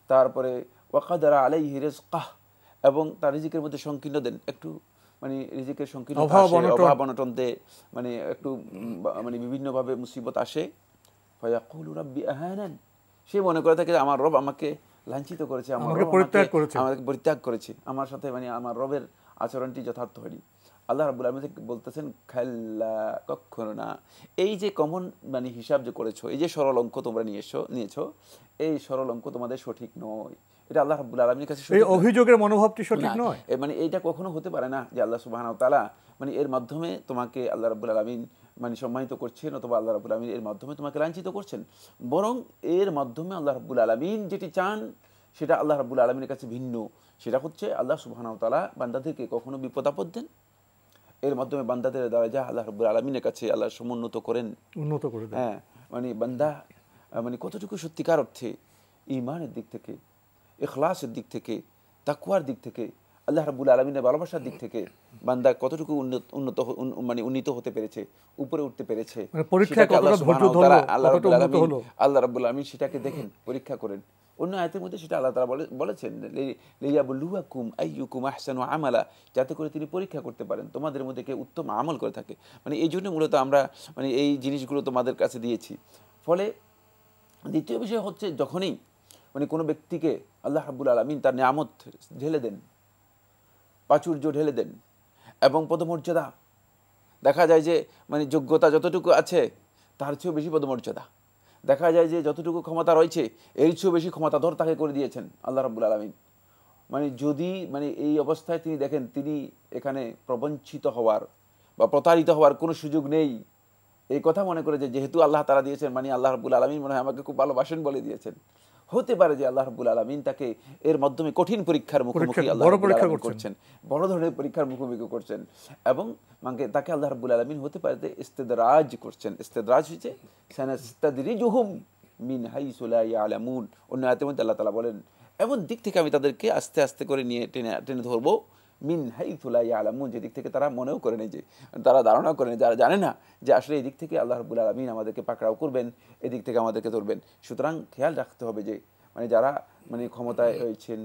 তারপরে ওয়া কাদারা আলাইহি রিজকাহ, এবং তার রিজিকের মধ্যে সংকীর্ণ দেন, একটু মানে রিজিকের সংকীর্ণ অভাব অনটন দে, মানে একটু মানে বিভিন্নভাবে মুসিবত আসে, ফায়াকুলু রাব্বি আহানান, সে মনে করে থাকে আমার রব আমাকে লাঞ্ছিত করেছে, আমাকে পরিত্যাগ করেছে, আমার সাথে মানে আমার রবের আচরণটি যথার্থ হয়নি। আল্লাহ রাব্বুল আলামিন বলতেছেন খাল্লা, কখনো না। এই যে কমন মানে হিসাব যে করেছো, এই যে সরল অঙ্ক তোমরা নিয়েছো, এই সরল অঙ্ক তোমাদের সঠিক নয়। এটা আল্লাহ রাব্বুল আলামিনের কাছে এই অভিযোগের মনোভাবটি সঠিক নয়। মানে এইটা কখনো হতে পারে না যে আল্লাহ সুবহানাহু ওয়া তাআলা মানে এর মাধ্যমে তোমাকে আল্লাহ রাব্বুল আলামিন মানে সম্মানিত করছেন, অথবা আল্লাহ রাব্বুল আলামিন এর মাধ্যমে তোমাকে লাঞ্ছিত করছেন। বরং এর মাধ্যমে আল্লাহ রাব্বুল আলামিন যেটি চান সেটা আল্লাহ রাব্বুল আলামিনের কাছে ভিন্ন। সেটা হচ্ছে আল্লাহ সুবহানাহু ওয়া তাআলা বান্দাদেরকে কখনো বিপদ আপদ দেন, এর মাধ্যমে বান্দাদের দরজা আল্লাহ রাব্বুল আলামিনের কাছে আল্লাহ সমুন্নত করেন, উন্নত করে দেন। হ্যাঁ, মানে বান্দা মানে কতটুকু সত্যিকার অর্থে ঈমানের দিক থেকে, ইখলাসের দিক থেকে, তাকওয়ার দিক থেকে, আল্লাহ রাব্বুল আলামিনের ভালোবাসার দিক থেকে বান্দা কতটুকু উন্নীত হতে পেরেছে, উপরে উঠতে পেরেছে, আল্লাহ রাব্বুল আলামিন সেটাকে দেখেন, পরীক্ষা করেন। অন্য আয়াতের মধ্যে সেটা আল্লাহ তাআলা বলেছেন লিয়াবলুয়াকুম আইয়ুকুম আহসানু আমালা, যাতে করে তিনি পরীক্ষা করতে পারেন তোমাদের মধ্যে কে উত্তম আমল করে থাকে। মানে এই জন্য মূলত আমরা মানে এই জিনিসগুলো তোমাদের কাছে দিয়েছি। ফলে দ্বিতীয় বিষয় হচ্ছে যখনই মানে কোনো ব্যক্তিকে আল্লাহ রাব্বুল আলামিন তার নিয়ামত ঢেলে দেন, প্রাচুর্য ঢেলে দেন, এবং পদমর্যাদা, দেখা যায় যে মানে যোগ্যতা যতটুকু আছে তার চেয়েও বেশি পদমর্যাদা, দেখা যায় যে যতটুকু ক্ষমতা রয়েছে এর চেয়েও বেশি ক্ষমতাধর তাকে করে দিয়েছেন আল্লাহ রাব্বুল আলামিন। মানে যদি মানে এই অবস্থায় তিনি দেখেন তিনি এখানে প্রবঞ্চিত হওয়ার বা প্রতারিত হওয়ার কোনো সুযোগ নেই, এই কথা মনে করে যে যেহেতু আল্লাহ তাআলা দিয়েছেন মানে আল্লাহ রাব্বুল আলামিন মনে হয় আমাকে খুব ভালোবাসেন বলে দিয়েছেন, হতে পারে যে আল্লাহ রাব্বুল আলামিন তাকে এর মাধ্যমে কঠিন পরীক্ষার মুখোমুখি আল্লাহ রাব্বুল আলামিন করছেন, বড় ধরনের পরীক্ষার মুখোমুখি করছেন, এবং তাকে আল্লাহ রাব্বুল আলামিন হতে পারে যে ইস্তেদরাজ করছেন। ইস্তেদরাজ হচ্ছে সানাস্তাদরিজুহুম মিন হাইসু লা ইয়ালামুন। অন্য আয়াতের মধ্যে আল্লাহ তাআলা বলেন এমন দিক থেকে আমি তাদেরকে আস্তে আস্তে করে নিয়ে টেনে ধরবো, মিন হাইসু লা ইয়ালামুন, যে দিক থেকে তারা মনেও করে নেই, যে তারা ধারণা করে নেই, যারা জানে না যে আসলে এই দিক থেকে আল্লাহ রাব্বুল আলামিন আমাদেরকে পাকড়াও করবেন, এই দিক থেকে আমাদেরকে ধরবেন। সুতরাং খেয়াল রাখতে হবে যে মানে যারা মানে ক্ষমতায় রয়েছেন,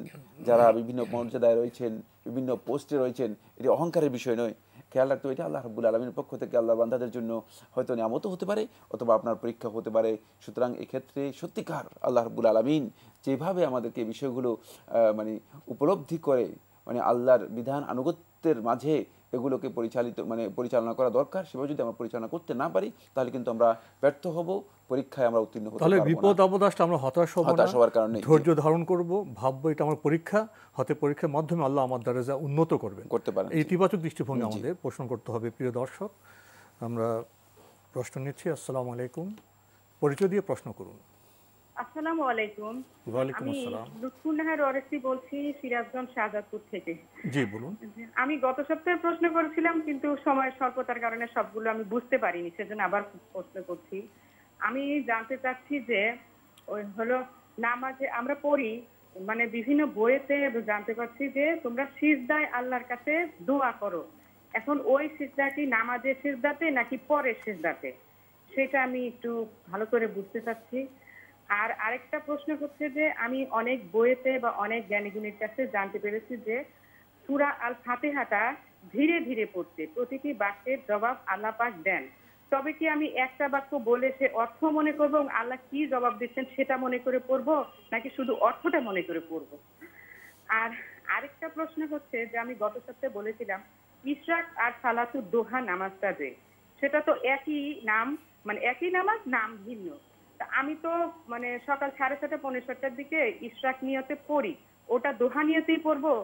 যারা বিভিন্ন মর্যাদায় রয়েছেন, বিভিন্ন পোস্টে রয়েছেন, এটি অহংকারের বিষয় নয়। খেয়াল রাখতে হবে এটা আল্লাহ রাব্বুল আলামিনের পক্ষ থেকে আল্লাহর বান্দাদের জন্য হয়তো নিয়ামতও হতে পারে, অথবা আপনার পরীক্ষা হতে পারে। সুতরাং এক্ষেত্রে সত্যিকার আল্লাহ রাব্বুল আলামিন যেভাবে আমাদেরকে বিষয়গুলো মানে উপলব্ধি করে মানে আল্লাহর বিধান আনুগত্যের মাঝে এগুলোকে পরিচালনা করা দরকার, সেভাবে যদি আমরা পরিচালনা করতে না পারি তাহলে কিন্তু আমরা ব্যর্থ হব, পরীক্ষায় আমরা উত্তীর্ণ হতে পারব না। তাহলে বিপদ আপদ আসলে আমরা হতাশ হওয়ার কারণে ধৈর্য ধারণ করব, ভাববো এটা আমার পরীক্ষা, হতে পরীক্ষার মাধ্যমে আল্লাহ আমার দরজা উন্নত করতে পারেন। এই ইতিবাচক দৃষ্টিভঙ্গি আমাদের পোষণ করতে হবে। প্রিয় দর্শক, আমরা প্রশ্ন নিচ্ছি। আসসালামু আলাইকুম, পরিচয় দিয়ে প্রশ্ন করুন। আসসালামু আলাইকুম। ওয়ালাইকুম আসসালাম। আমি লুৎফুন্নাহার ওয়ারেসি বলছি, সিরাজগঞ্জ শাহজাদপুর থেকে। জি বলুন। আমি গত সপ্তাহে প্রশ্ন করেছিলাম কিন্তু সময়ের স্বল্পতার কারণে সবগুলো আমি বুঝতে পারিনি, সেজন্য আবার প্রশ্ন করছি। আমি জানতে চাচ্ছি যে ওই হলো নামাজে আমরা পড়ি মানে বিভিন্ন বইতে জানতে পারছি যে তোমরা সিজদায় আল্লাহর কাছে দোয়া করো। এখন ওই সিজদাটি নামাজের সিজদাতে নাকি পরের সিজদাতে, সেটা আমি একটু ভালো করে বুঝতে চাচ্ছি। আর আরেকটা প্রশ্ন হচ্ছে যে আমি অনেক বইয়েতে বা অনেক জ্ঞানীগুণীর কাছে জানতে পেরেছি যে সূরা আল ফাতিহাটা ধীরে ধীরে পড়তে, প্রতিটি বাক্যের জবাব আল্লাহ পাক দেন। তবে কি আমি একটা বাক্য বলে সে অর্থ মনে করবো এবং আল্লাহ কি জবাব দিচ্ছেন সেটা মনে করে পড়বো, নাকি শুধু অর্থটা মনে করে পড়বো? আর আরেকটা প্রশ্ন হচ্ছে যে আমি গত সপ্তাহে বলেছিলাম ইশরাক আর সালাতুদ দোহা নামাজটা যে সেটা তো একই নাম, মানে একই নামাজ, নাম ভিন্ন, তা আমি তো মানে সকাল 6:30 পৌনে 7টার দিকে ইশরাক নিয়তে পড়ি, ওটা দোহা নিয়তেই পড়বো,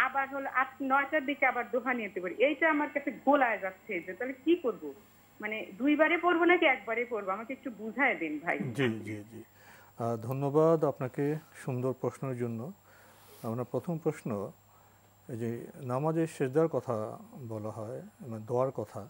আবার হলো 8-9টার দিকে আবার দোহা নিয়তে পড়ি। এইটা আমার কাছে গোলায় যাচ্ছে, যে তাহলে কি করব, মানে দুইবারে পড়বো নাকি একবারে পড়বো, আমাকে একটু বুঝায় দিন ভাই। জি জি জি, ধন্যবাদ আপনাকে সুন্দর প্রশ্নের জন্য। আমার প্রথম প্রশ্ন, এই যে নামাজের সেজদার কথা বলা হয়, মানে দোয়ার কথা,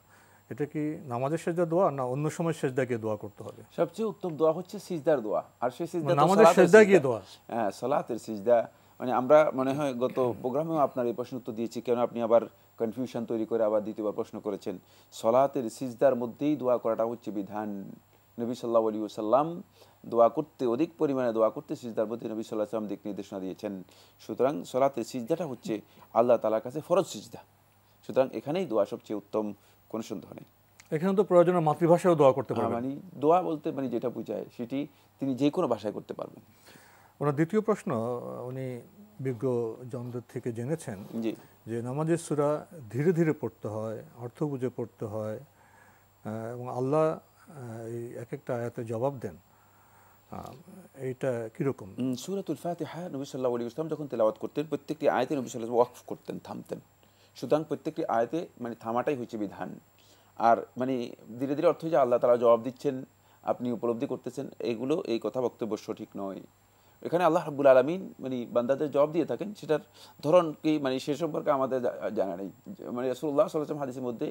এটা কি নামাজের সেজদা দোয়া না অন্য সময় সেজদা গিয়ে দোয়া করতে হবে? সবচেয়ে উত্তম দোয়া হচ্ছে সিজদার দোয়া, আর সেই সিজদা তো নামাজের সালাতের সেজদা গিয়ে সিজদা। দোয়া। হ্যাঁ, সালাতের সিজদা। মানে আমরা মনে হয় গত প্রোগ্রামেও আপনার এই প্রশ্ন উত্তর দিয়েছি, কেন আপনি আবার কনফিউশন তৈরি করে আবার দ্বিতীয়বার প্রশ্ন করেছেন। সালাতের সিজদার মধ্যেই দোয়া করাটা হচ্ছে বিধান। নবী সাল্লাল্লাহু আলাইহি ওয়াসাল্লাম দোয়া করতে, অধিক পরিমাণে দোয়া করতে সিজদার মধ্যে নবী সাল্লাল্লাহু আলাইহি ওয়াসাল্লাম দিক নির্দেশনা দিয়েছেন। সুতরাং সালাতের সিজদাটা হচ্ছে আল্লাহ তাআলার কাছে ফরজ সিজদা। সুতরাং এখানেই দোয়া সবচেয়ে উত্তম, কোনো সন্দেহ নেই। এখানে তো প্রয়োজনে মাতৃভাষাও দোয়া করতে পারবেন। মানে দোয়া বলতে মানে যেটা বোঝায় সেটি তিনি যে কোনো ভাষায় করতে পারবেন। ওনার দ্বিতীয় প্রশ্ন, উনি বিজ্ঞ জনদের থেকে জেনেছেন জি, যে নামাজের সূরা ধীরে ধীরে পড়তে হয়, অর্থ বুঝে পড়তে হয়, এবং আল্লাহ এই এক একটা আয়াতে জবাব দেন, এইটা কীরকম? সূরাতুল ফাতিহা নবী সাল্লাল্লাহু আলাইহি ওয়াসাল্লাম যখন তেলাওয়াত করতেন, প্রত্যেকটি আয়াতে নবী সাল্লাল্লাহু আলাইহি ওয়াসাল্লাম ওয়াকফ করতেন, থামতেন। সুতরাং প্রত্যেকটি আয়াতে মানে থামাটাই হচ্ছে বিধান। আর মানে ধীরে ধীরে অর্থ যে আল্লাহ তাআলা জবাব দিচ্ছেন, আপনি উপলব্ধি করতেছেন, এগুলো এই কথা বক্তব্য সঠিক নয়। এখানে আল্লাহ রাব্বুল আলামিন মানে বান্দাদের জবাব দিয়ে থাকেন, সেটার ধরন কি মানে সে সম্পর্কে আমাদের জানা নেই। মানে রাসূলুল্লাহ সাল্লাল্লাহু আলাইহি ওয়াসাল্লাম হাদিসের মধ্যে,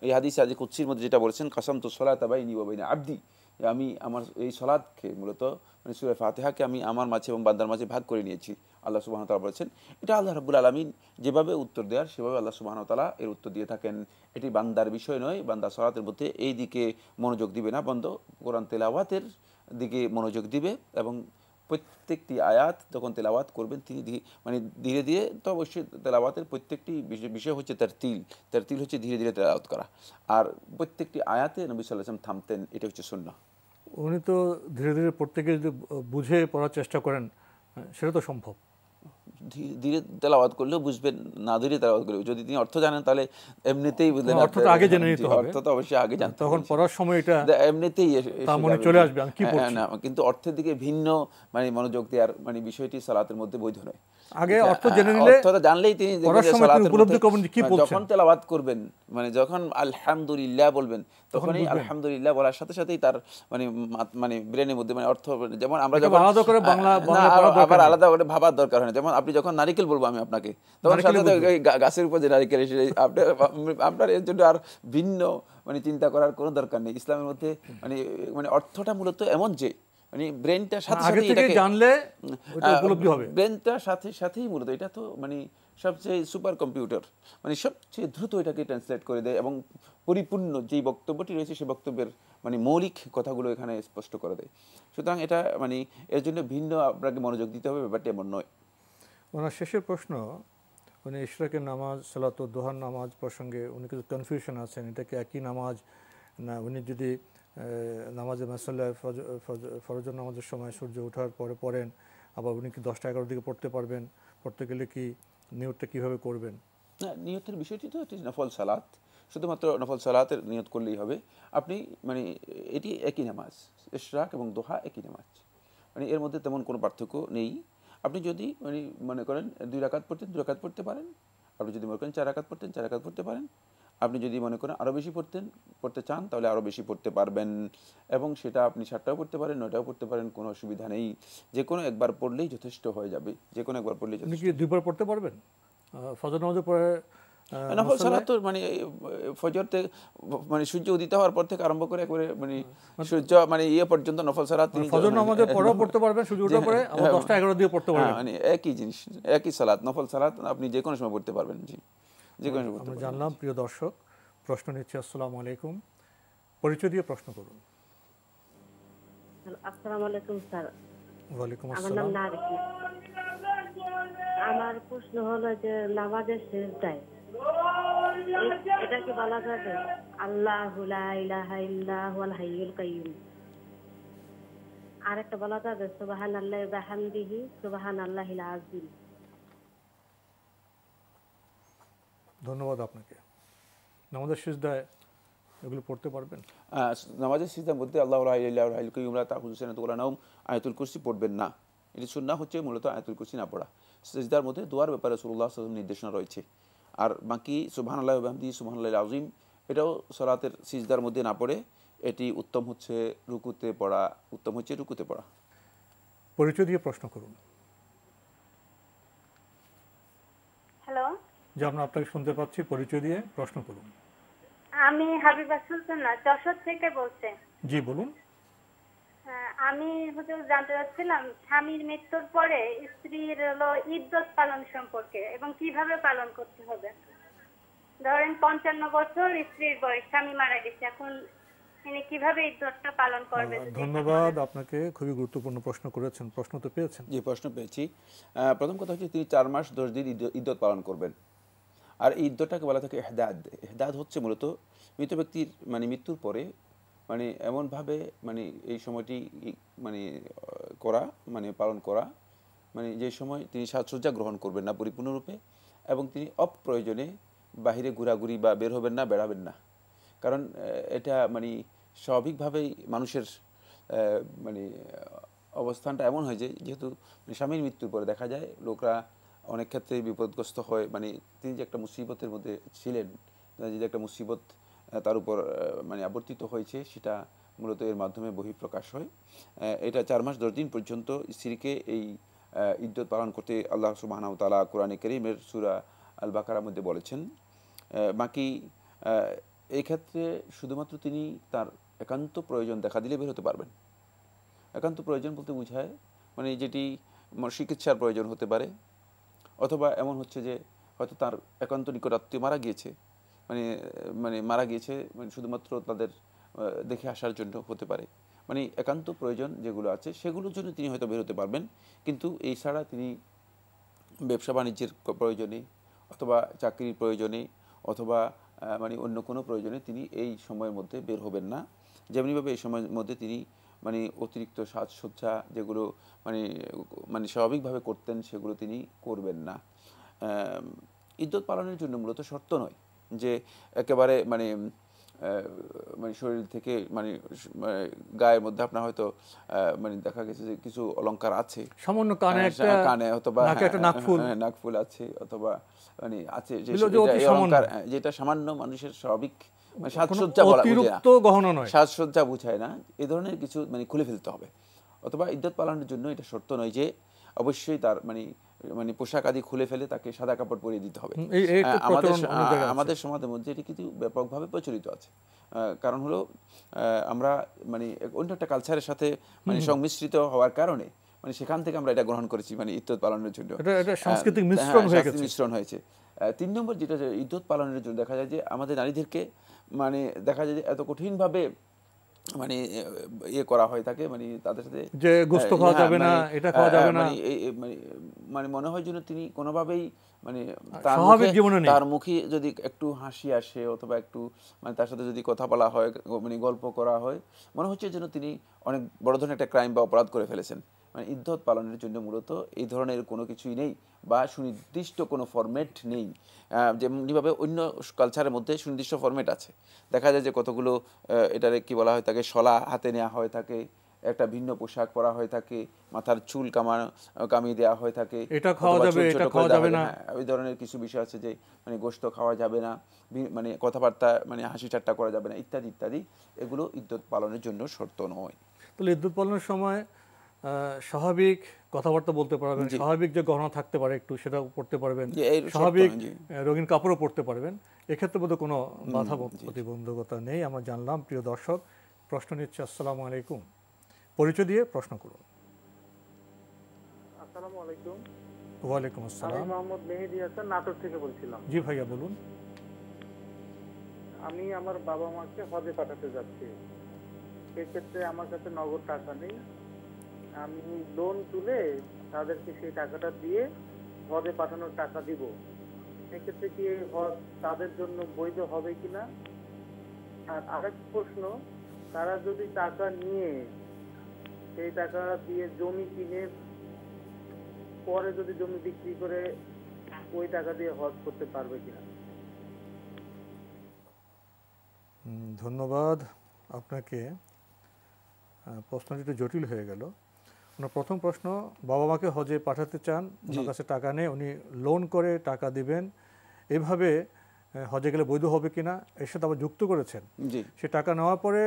এই হাদিসে আজি কুদসির মধ্যে যেটা বলেছেন, কাসামতু সলাতা বাইনি ওয়া বাইনা আবদি, আমি আমার এই সলাতকে মূলত মানে সূরা ফাতিহাকে আমি আমার মাঝে এবং বান্দার মাঝে ভাগ করে নিয়েছি, আল্লাহ সুবহানাহু ওয়া তাআলা বলেছেন। এটা আল্লাহ রাব্বুল আলামিন যেভাবে উত্তর দেওয়ার সেভাবে আল্লাহ সুবহানাহু ওয়া তাআলা এর উত্তর দিয়ে থাকেন। এটি বান্দার বিষয় নয়, বান্দা সলাতের মধ্যে এই দিকে মনোযোগ দিবে না, বন্ধ কোরআন তেলাওয়াতের দিকে মনোযোগ দিবে। এবং প্রত্যেকটি আয়াত যখন তেলাওয়াত করবেন তিনি মানে ধীরে ধীরে, তো অবশ্যই তেলাওয়াতের প্রত্যেকটি বিষয় হচ্ছে তার তিল হচ্ছে ধীরে ধীরে তেলাওয়াত করা। আর প্রত্যেকটি আয়াতে নবী সাল্লাল্লাহু আলাইহি ওয়াসাল্লাম থামতেন, এটা হচ্ছে সুন্নাহ। উনি তো ধীরে ধীরে পড়তে গিয়ে যদি বুঝে পড়ার চেষ্টা করেন, সেটা তো সম্ভব। ধীরে তেলাওয়াত করলেও বুঝবেন, না ধীরে তেলাওয়াত করলেও, যদি তিনি অর্থ জানেন তাহলে এমনিতেই বুঝলেন। অর্থটা আগে জেনে নিতে হবে, অর্থ তো অবশ্যই আগে জানতে হবে, তখন পড়ার সময় এটা এমনিতেই তার মনে চলে আসবে আমি কি পড়ছি। না, কিন্তু অর্থের দিকে ভিন্ন মানে মনোযোগ দেওয়ার মানে বিষয়টি সালাতের মধ্যে বৈধ নয়। আগে অর্থ জেনে নিলে, অর্থটা জানলেই তিনি উপলব্ধি করবেন কি পড়ছেন। যখন তেলাওয়াত করবেন, মানে যখন আলহামদুলিল্লাহ বলবেন, তখনই আলহামদুলিল্লাহ বলার সাথে সাথেই তার মানে মানে ব্রেনের মধ্যে মানে অর্থ, যেমন আমরা যখন আলাদা করে বাংলা আবার আলাদা করে ভাবার দরকার হয় না। যেমন আপনি যখন নারিকেল বলবো আমি আপনাকে, তখন সাথে গাছের উপর যে নারিকেল এসে আপনার এর জন্য আর ভিন্ন মানে চিন্তা করার কোনো দরকার নেই। ইসলামের মধ্যে মানে মানে অর্থটা মূলত এমন যে মানে ব্রেনটার সাথে সাথে এটাকে জানলে ওটা উপলব্ধি হবে, ব্রেনটার সাথে সাথেই মূলত এটা তো মানে সবচেয়ে সুপার কম্পিউটার, মানে সবচেয়ে দ্রুত এটাকে ট্রান্সলেট করে দেয় এবং পরিপূর্ণ যেই বক্তব্যটি রয়েছে সেই বক্তব্যের মানে মৌলিক কথাগুলো এখানে স্পষ্ট করে দেয়। সুতরাং এটা মানে এর জন্য ভিন্ন আপনাকে মনোযোগ দিতে হবে, ব্যাপারটা এমন নয়। ওনার শেষের প্রশ্ন, উনি ইশরাকের নামাজ, সালাত ও দোহার নামাজ প্রসঙ্গে উনি কিছু কনফিউশন আছেন, এটা কি একই নামাজ না উনি যদি নামাজে মাসাল্লাহ ফরজের নামাজের সময় সূর্য ওঠার পরে পড়েন, আবার উনি কি 10টা-11 দিকে পড়তে পারবেন? পড়তে গেলে কি নিয়তটা কীভাবে করবেন? না, নিয়তের বিষয়টি তো এটি নফল সালাত, শুধুমাত্র নফল সালাতের নিয়ত করলেই হবে। আপনি মানে এটি একই নামাজ, ইশরাক এবং দোহা একই নামাজ, মানে এর মধ্যে তেমন কোনো পার্থক্য নেই। আপনি যদি মানে মনে করেন 2 রাকাত পড়তেন 2 রাকাত পড়তে পারেন, আপনি যদি মনে করেন 4 রাকাত পড়তেন 4 রাকাত পড়তে পারেন, আপনি যদি মনে করেন আরও বেশি পড়তে চান তাহলে আরও বেশি পড়তে পারবেন। এবং সেটা আপনি 7টাও পড়তে পারেন, 9টাও পড়তে পারেন, কোনো অসুবিধা নেই। যে কোনো একবার পড়লেই যথেষ্ট হয়ে যাবে, যে কোনো একবার পড়লেই উনি যথেষ্ট। কি 2বার পড়তে পারবেন? ফজর নামাজের পরে নফল সালাত তো মানে ফজর থেকে মানে সূর্য উদিত হওয়ার পর থেকে আরম্ভ করে একবারে মানে সূর্য মানে ইয়ে পর্যন্ত নফল সালাত তিনি ফজর নামাজের পরেও পড়তে পারবেন, সূর্য ওঠার পরে আবার 10টা-11 দিয়ে পড়তে পারবেন। মানে একই জিনিস, একই সালাত, নফল সালাত আপনি যে কোনো সময় পড়তে পারবেন। জি, যে কোনো সময় পড়তে আমরা পারবেন। জানলাম। প্রিয় দর্শক, প্রশ্ন নিচ্ছি। আসসালামু আলাইকুম, পরিচয় দিয়ে প্রশ্ন করুন। আসসালামু আলাইকুম স্যার। ওয়ালাইকুম আমার নাম আসসালাম। নারকি। আমার প্রশ্ন হলো যে নামাজের সিজদায় এটা কি বলা যাবে আল্লাহু লা ইলাহা ইল্লাহুল হাইয়ুল কাইয়ুম? আর একটা বলা যাবে সুবহানাল্লাহি ওয়া বিহামদিহি সুবহানাল্লাহিল আযীম? ধন্যবাদ আপনাকে। নামাজের সিজদায় এগুলো পড়তে পারবেন? নামাজের সিজদার মধ্যে আল্লাহু লা ইলাহা ইল্লাল হাইয়ুল কাইয়্যুম লা তাখুযুহু সিনাতুন ওয়া লা নাওম আয়াতুল কুরসি পড়বেন না। এটি সুন্নাহ হচ্ছে মূলত আয়াতুল কুরসি না পড়া। সিজদার মধ্যে দোয়ার ব্যাপারে রাসূলুল্লাহ সাল্লাল্লাহু আলাইহি ওয়াসাল্লাম নির্দেশনা রয়েছে। আর বাকি সুবহানাল্লাহি ওয়া বিহামদিহি সুবহানাল্লাহিল আযীম এটাও সালাতের সিজদার মধ্যে না পড়ে এটি উত্তম হচ্ছে রুকুতে পড়া, উত্তম হচ্ছে রুকুতে পড়া। পরিচয় দিয়ে প্রশ্ন করুন। হ্যালো, যে আমরা আপনাকে শুনতে পাচ্ছি, পরিচয় দিয়ে প্রশ্ন করুন। আমি হাবিবা সুলতানা যশোর থেকে বলছি। জি বলুন। আমি হুজুর জানতে চাচ্ছিলাম স্বামীর মৃত্যুর পরে স্ত্রীর হলো ইদ্যত পালন সম্পর্কে এবং কিভাবে পালন করতে হবে। ধরেন 55 বছর স্ত্রীর বয়স, স্বামী মারা গেছে, এখন তিনি কিভাবে ইদ্যতটা পালন করবে? ধন্যবাদ আপনাকে, খুবই গুরুত্বপূর্ণ প্রশ্ন করেছেন। প্রশ্ন তো পেয়েছেন? যে প্রশ্ন পেয়েছি, প্রথম কথা হচ্ছে তিনি 4 মাস 10 দিন ইদ্যত পালন করবেন। আর এই ইদ্যতটাকে বলা থাকে ইহদাদ। ইহদাদ হচ্ছে মূলত মৃত ব্যক্তির মানে মৃত্যুর পরে মানে এমনভাবে মানে এই সময়টি মানে করা মানে পালন করা মানে যে সময় তিনি সাজসজ্জা গ্রহণ করবেন না পরিপূর্ণরূপে, এবং তিনি অপ্রয়োজনে বাহিরে ঘোরাঘুরি বা বের হবেন না, বেড়াবেন না। কারণ এটা মানে স্বাভাবিকভাবেই মানুষের মানে অবস্থানটা এমন হয় যে যেহেতু স্বামীর মৃত্যুর পরে দেখা যায় লোকরা অনেক ক্ষেত্রে বিপদগ্রস্ত হয়। মানে তিনি যে একটা মুসিবতের মধ্যে ছিলেন, যে একটা মুসিবত তার উপর মানে আবর্তিত হয়েছে, সেটা মূলত এর মাধ্যমে বহিঃপ্রকাশ হয়। এটা 4 মাস 10 দিন পর্যন্ত স্ত্রীকে এই ইদ্যত পালন করতে আল্লাহ সুবহানাহু ওয়া তাআলা কোরআনে কারীমের সূরা আল বাকারার মধ্যে বলেছেন। বাকি এই ক্ষেত্রে শুধুমাত্র তিনি তার একান্ত প্রয়োজন দেখা দিলে বের হতে পারবেন। একান্ত প্রয়োজন বলতে বোঝায় মানে যেটি চিকিৎসার প্রয়োজন হতে পারে, অথবা এমন হচ্ছে যে হয়তো তার একান্ত নিকট আত্মীয় মারা গিয়েছে, মানে মারা গিয়েছে মানে শুধুমাত্র তাদের দেখে আসার জন্য হতে পারে। মানে একান্ত প্রয়োজন যেগুলো আছে সেগুলোর জন্য তিনি হয়তো বের হতে পারবেন, কিন্তু এই ছাড়া তিনি ব্যবসা বাণিজ্যের প্রয়োজনে অথবা চাকরির প্রয়োজনে অথবা মানে অন্য কোনো প্রয়োজনে তিনি এই সময়ের মধ্যে বের হবেন না। যেমনিভাবে এই সময়ের মধ্যে তিনি মানে অতিরিক্ত সাজসজ্জা যেগুলো মানে মানে স্বাভাবিকভাবে করতেন সেগুলো তিনি করবেন না। ইদ্যত পালনের জন্য মূলত শর্ত নয় যে একেবারে মানে মানে শরীর থেকে মানে গায়ের মধ্যে আপনার হয়তো মানে দেখা গেছে যে কিছু অলংকার আছে, সামান্য কানে অথবা নাকফুল আছে, অথবা মানে আছে যে অলংকার যেটা সামান্য মানুষের স্বাভাবিক সাজসজ্জা বলা সাজসজ্জা বুঝায় না, এই ধরনের কিছু মানে খুলে ফেলতে হবে। অথবা ইদ্যত পালনের জন্য এটা শর্ত নয় যে অবশ্যই তার মানে মানে পোশাক আদি খুলে ফেলে তাকে সাদা কাপড় পরিয়ে দিতে হবে। আমাদের সমাজের মধ্যে এটি কিন্তু ব্যাপকভাবে প্রচলিত আছে। কারণ হলো আমরা মানে অন্য একটা কালচারের সাথে মানে সংমিশ্রিত হওয়ার কারণে মানে সেখান থেকে আমরা এটা গ্রহণ করেছি মানে ইদ্যত পালনের জন্য এটা সাংস্কৃতিক মিশ্রণ হয়েছে। 3 নম্বর যেটা ইদ্যত পালনের জন্য দেখা যায় যে আমাদের নারীদেরকে মানে দেখা যায় যে এত কঠিনভাবে মানে ইয়ে করা হয় থাকে, মানে তাদের সাথে যে গোশত খাওয়া যাবে না, এটা খাওয়া যাবে না, মানে মনে হয় যেন তিনি কোনোভাবেই মানে তার মুখে যদি একটু হাসি আসে অথবা একটু মানে তার সাথে যদি কথা বলা হয় মানে গল্প করা হয় মনে হচ্ছে যেন তিনি অনেক বড় ধরনের একটা ক্রাইম বা অপরাধ করে ফেলেছেন। মানে ইদ্যত পালনের জন্য মূলত এই ধরনের কোনো কিছুই নেই বা সুনির্দিষ্ট কোনো ফরম্যাট নেই। যেমনিভাবে অন্য কালচারের মধ্যে সুনির্দিষ্ট ফরম্যাট আছে, দেখা যায় যে কতগুলো এটারে কি বলা হয় তাকে শলা হাতে নেওয়া হয় থাকে, একটা ভিন্ন পোশাক পরা হয়ে থাকে, মাথার চুল কামিয়ে দেওয়া হয়ে থাকে, এটা খাওয়া যাবে এটা খাওয়া যাবে না, ওই ধরনের কিছু বিষয় আছে যে মানে গোশত খাওয়া যাবে না, মানে কথাবার্তা মানে হাসি ঠাট্টা করা যাবে না ইত্যাদি ইত্যাদি। এগুলো ইদ্যত পালনের জন্য শর্ত নয়। তাহলে ইদ্যত পালনের সময় স্বাভাবিক কথাবার্তা বলতে পারবেন, স্বাভাবিক যে গহনা থাকতে পারে একটু সেটা পড়তে পারবেন, স্বাভাবিক রঙিন কাপড়ও পরতে পারবেন, এক্ষেত্রে বোধহয় কোনো বাধা প্রতিবন্ধকতা নেই। আমরা জানলাম। প্রিয় দর্শক, প্রশ্ন নিচ্ছে। আসসালামু আলাইকুম, পরিচয় দিয়ে প্রশ্ন করুন। আসসালামু আলাইকুম। ওয়ালাইকুম আসসালাম। আমি মোহাম্মদ মেহেদী হাসান, নাটোর থেকে বলছিলাম। জি ভাইয়া বলুন। আমি আমার বাবা মাকে হজে পাঠাতে যাচ্ছি, সেক্ষেত্রে আমার কাছে নগদ টাকা নেই, আমি লোন তুলে তাদেরকে সেই টাকাটা দিয়ে হজে পাঠানোর টাকা দিব, সেক্ষেত্রে কি হজ তাদের জন্য বৈধ হবে কিনা? আর আরেক প্রশ্ন, তারা যদি টাকা নিয়ে সেই টাকা দিয়ে জমি কিনে পরে যদি জমি বিক্রি করে ওই টাকা দিয়ে হজ করতে পারবে কিনা? ধন্যবাদ আপনাকে। প্রশ্নটি একটু জটিল হয়ে গেল। ওনার প্রথম প্রশ্ন, বাবা মাকে হজে পাঠাতে চান, ওনার কাছে টাকা নেই, উনি লোন করে টাকা দিবেন, এভাবে হজে গেলে বৈধ হবে কিনা এর সাথে আবার যুক্ত করেছেন। সে টাকা নেওয়ার পরে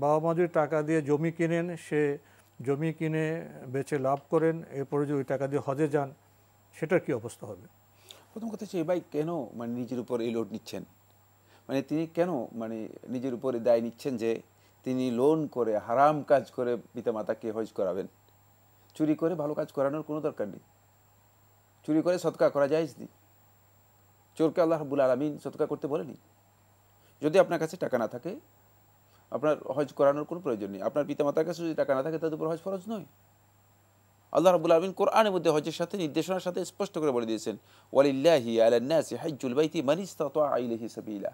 বাবা মা যদি টাকা দিয়ে জমি কিনেন, সে জমি কিনে বেচে লাভ করেন, এরপরে যদি ওই টাকা দিয়ে হজে যান, সেটার কি অবস্থা হবে? প্রথম কথা হচ্ছে, ভাই কেন মানে নিজের উপর এই লোড নিচ্ছেন? মানে তিনি কেন মানে নিজের উপরে দায় নিচ্ছেন যে তিনি লোন করে হারাম কাজ করে পিতামাতাকে হজ করাবেন? চুরি করে ভালো কাজ করানোর কোনো দরকার নেই। চুরি করে সদকা করা জায়েজ নেই। চোরকে আল্লাহ রাব্বুল আলামিন সদকা করতে বলেনি। যদি আপনার কাছে টাকা না থাকে, আপনার হজ করানোর কোনো প্রয়োজন নেই। আপনার পিতামাতার কাছে যদি টাকা না থাকে, তাদের উপর হজ ফরজ নয়। আল্লাহ রাব্বুল আলামিন কোরআনের মধ্যে হজের সাথে নির্দেশনার সাথে স্পষ্ট করে বলে দিয়েছেন, ওয়ালিল্লাহি আলান নাসি হাজ্জুল বাইতি মান ইসতাতা ইলাইহি সাবিলা।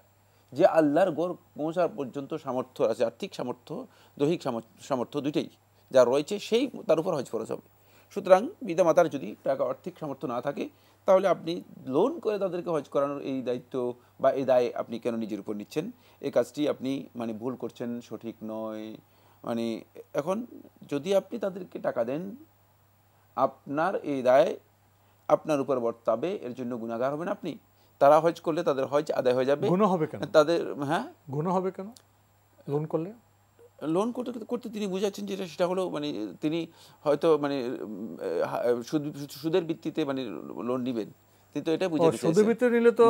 যে আল্লাহর ঘর পৌঁছার পর্যন্ত সামর্থ্য আছে, আর্থিক সামর্থ্য, দৈহিক সামর্থ্য দুইটাই যা রয়েছে, সেই তার উপর হজ ফরজ হবে। সুতরাং পিতামাতার যদি টাকা আর্থিক সামর্থ্য না থাকে, তাহলে আপনি লোন করে তাদেরকে হজ করানোর এই দায়িত্ব বা এই দায় আপনি কেন নিজের উপর নিচ্ছেন? এই কাজটি আপনি মানে ভুল করছেন, সঠিক নয়। মানে এখন যদি আপনি তাদেরকে টাকা দেন, আপনার এই দায় আপনার উপর বর্তাবে, এর জন্য গুনাহগার হবেন আপনি। তারা হজ করলে তাদের হজ আদায় হয়ে যাবে। গুনাহ হবে কেন? তাদের গুনাহ হবে কেন লোন করলে? লোন করতে করতে তিনি বুঝাচ্ছেন যেটা, সেটা হলো মানে তিনি হয়তো মানে সুদের ভিত্তিতে মানে লোন নেবেন, কিন্তু এটা বুঝিয়ে দিয়েছেন। সুদের ভিত্তিতে নিলে তো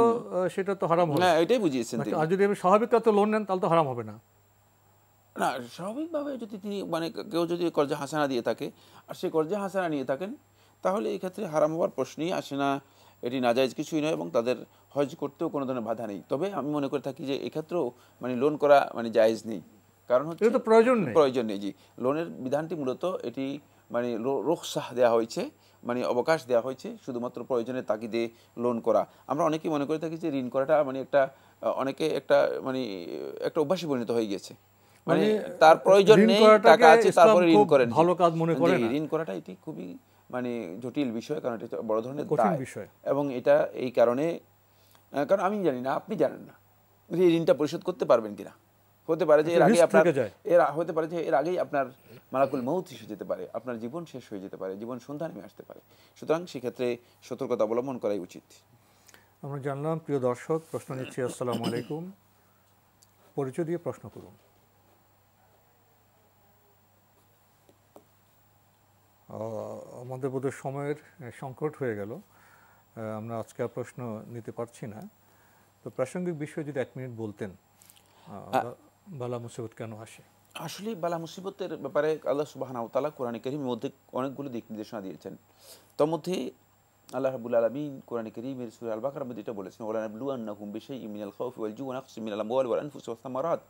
সেটা তো হারাম হবে। হ্যাঁ, এটাই বুঝিয়েছেন তিনি। আর যদি আমি স্বাভাবিক তো লোন নেন, তাহলে তো হারাম হবে না। না, স্বাভাবিকভাবে যদি তিনি মানে কেউ যদি কর্জা হাসানা দিয়ে থাকে আর সে কর্জা হাসানা নিয়ে থাকেন, তাহলে এই ক্ষেত্রে হারাম হওয়ার প্রশ্নই আসে না। এটি নাজায়েজ কিছুই নয় এবং তাদের হজ করতেও কোনো ধরনের বাধা নেই। তবে আমি মনে করে থাকি যে এক্ষেত্রেও মানে লোন করা মানে জায়েজ নেই, কারণ হচ্ছে প্রয়োজন নেই। জি, লোনের বিধানটি মূলত এটি মানে রুখসাহ দেওয়া হয়েছে, মানে অবকাশ দেওয়া হয়েছে শুধুমাত্র প্রয়োজনের তাগিদে লোন করা। আমরা অনেকেই মনে করে থাকি যে ঋণ করাটা মানে একটা অনেকে একটা মানে একটা অভ্যাসে পরিণত হয়ে গিয়েছে, মানে তার প্রয়োজন নেই, টাকা আছে তারপরে ঋণ করেন। ভালো কাজ মনে করেন না। ঋণ করাটা এটি খুবই মানে জটিল বিষয়, কারণ এটা বড় ধরনের দায় বিষয়। এবং এটা এই কারণে, কারণ আমি জানি না, আপনি জানেন না এই ঋণটা পরিশোধ করতে পারবেন কিনা। হতে পারে যে এর আগে আপনার হতে পারে যে এর আগেই আপনার মালাকুল মউত এসে যেতে পারে, আপনার জীবন শেষ হয়ে যেতে পারে, জীবন সন্ধ্যা নেমে আসতে পারে। সুতরাং সেক্ষেত্রে সতর্কতা অবলম্বন করাই উচিত। আমরা জানলাম। প্রিয় দর্শক, প্রশ্ন নিচ্ছি। আসসালামু আলাইকুম, পরিচয় দিয়ে প্রশ্ন করুন। আমাদের বোধহয় সময়ের সংকট হয়ে গেল, আমরা আজকে আর প্রশ্ন নিতে পারছি না। তো প্রাসঙ্গিক বিষয় যদি 1 মিনিট বলতেন, বালা মুসিবত কেন আসে? আসলে বালা মুসিবতের ব্যাপারে আল্লাহ সুবহানাহু ওয়া তাআলা কোরআনে কারীমের মধ্যে অনেকগুলো দিক নির্দেশনা দিয়েছেন। তার মধ্যে আল্লাহ রাব্বুল আলামিন কোরআনে কারীমের সূরা আল বাকারার মধ্যে এটা বলেছেন, ওয়ালা নাবলুয়ান্নাকুম বিশাইইন মিনাল খাউফি ওয়াল জু'i ওয়া নাকসিম মিনাল আমওয়ালি ওয়াল আনফুসি ওয়াস সামারাত।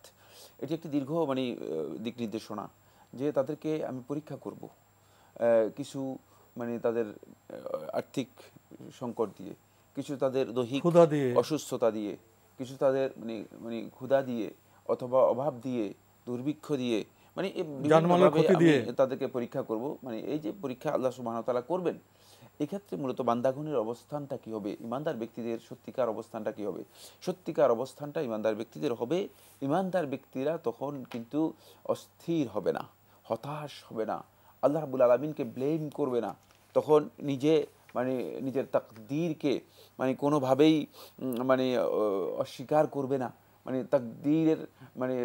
এটি একটি দীর্ঘ মানে দিক নির্দেশনা যে তাদেরকে আমি পরীক্ষা করব কিছু মানে তাদের আর্থিক সংকট দিয়ে, কিছু তাদের দৈহিক অসুস্থতা দিয়ে, কিছু তাদের মানে মানে ক্ষুধা দিয়ে অথবা অভাব দিয়ে, দুর্ভিক্ষ দিয়ে, মানে বিভিন্নভাবে আমি তাদেরকে পরীক্ষা করব। মানে এই যে পরীক্ষা আল্লাহ সুবহানাহু ওয়া তাআলা করবেন, এক্ষেত্রে মূলত বান্দাগণের অবস্থানটা কি হবে, ইমানদার ব্যক্তিদের সত্যিকার অবস্থানটা কি হবে? সত্যিকার অবস্থানটা ইমানদার ব্যক্তিদের হবে, ইমানদার ব্যক্তিরা তখন কিন্তু অস্থির হবে না, হতাশ হবে না, আল্লাহ রাব্বুল আলামিনকে ব্লেম করবে না, তখন নিজে মানে নিজের তাকদীরকে মানে কোনোভাবেই মানে অস্বীকার করবে না, মানে তাকদীরের মানে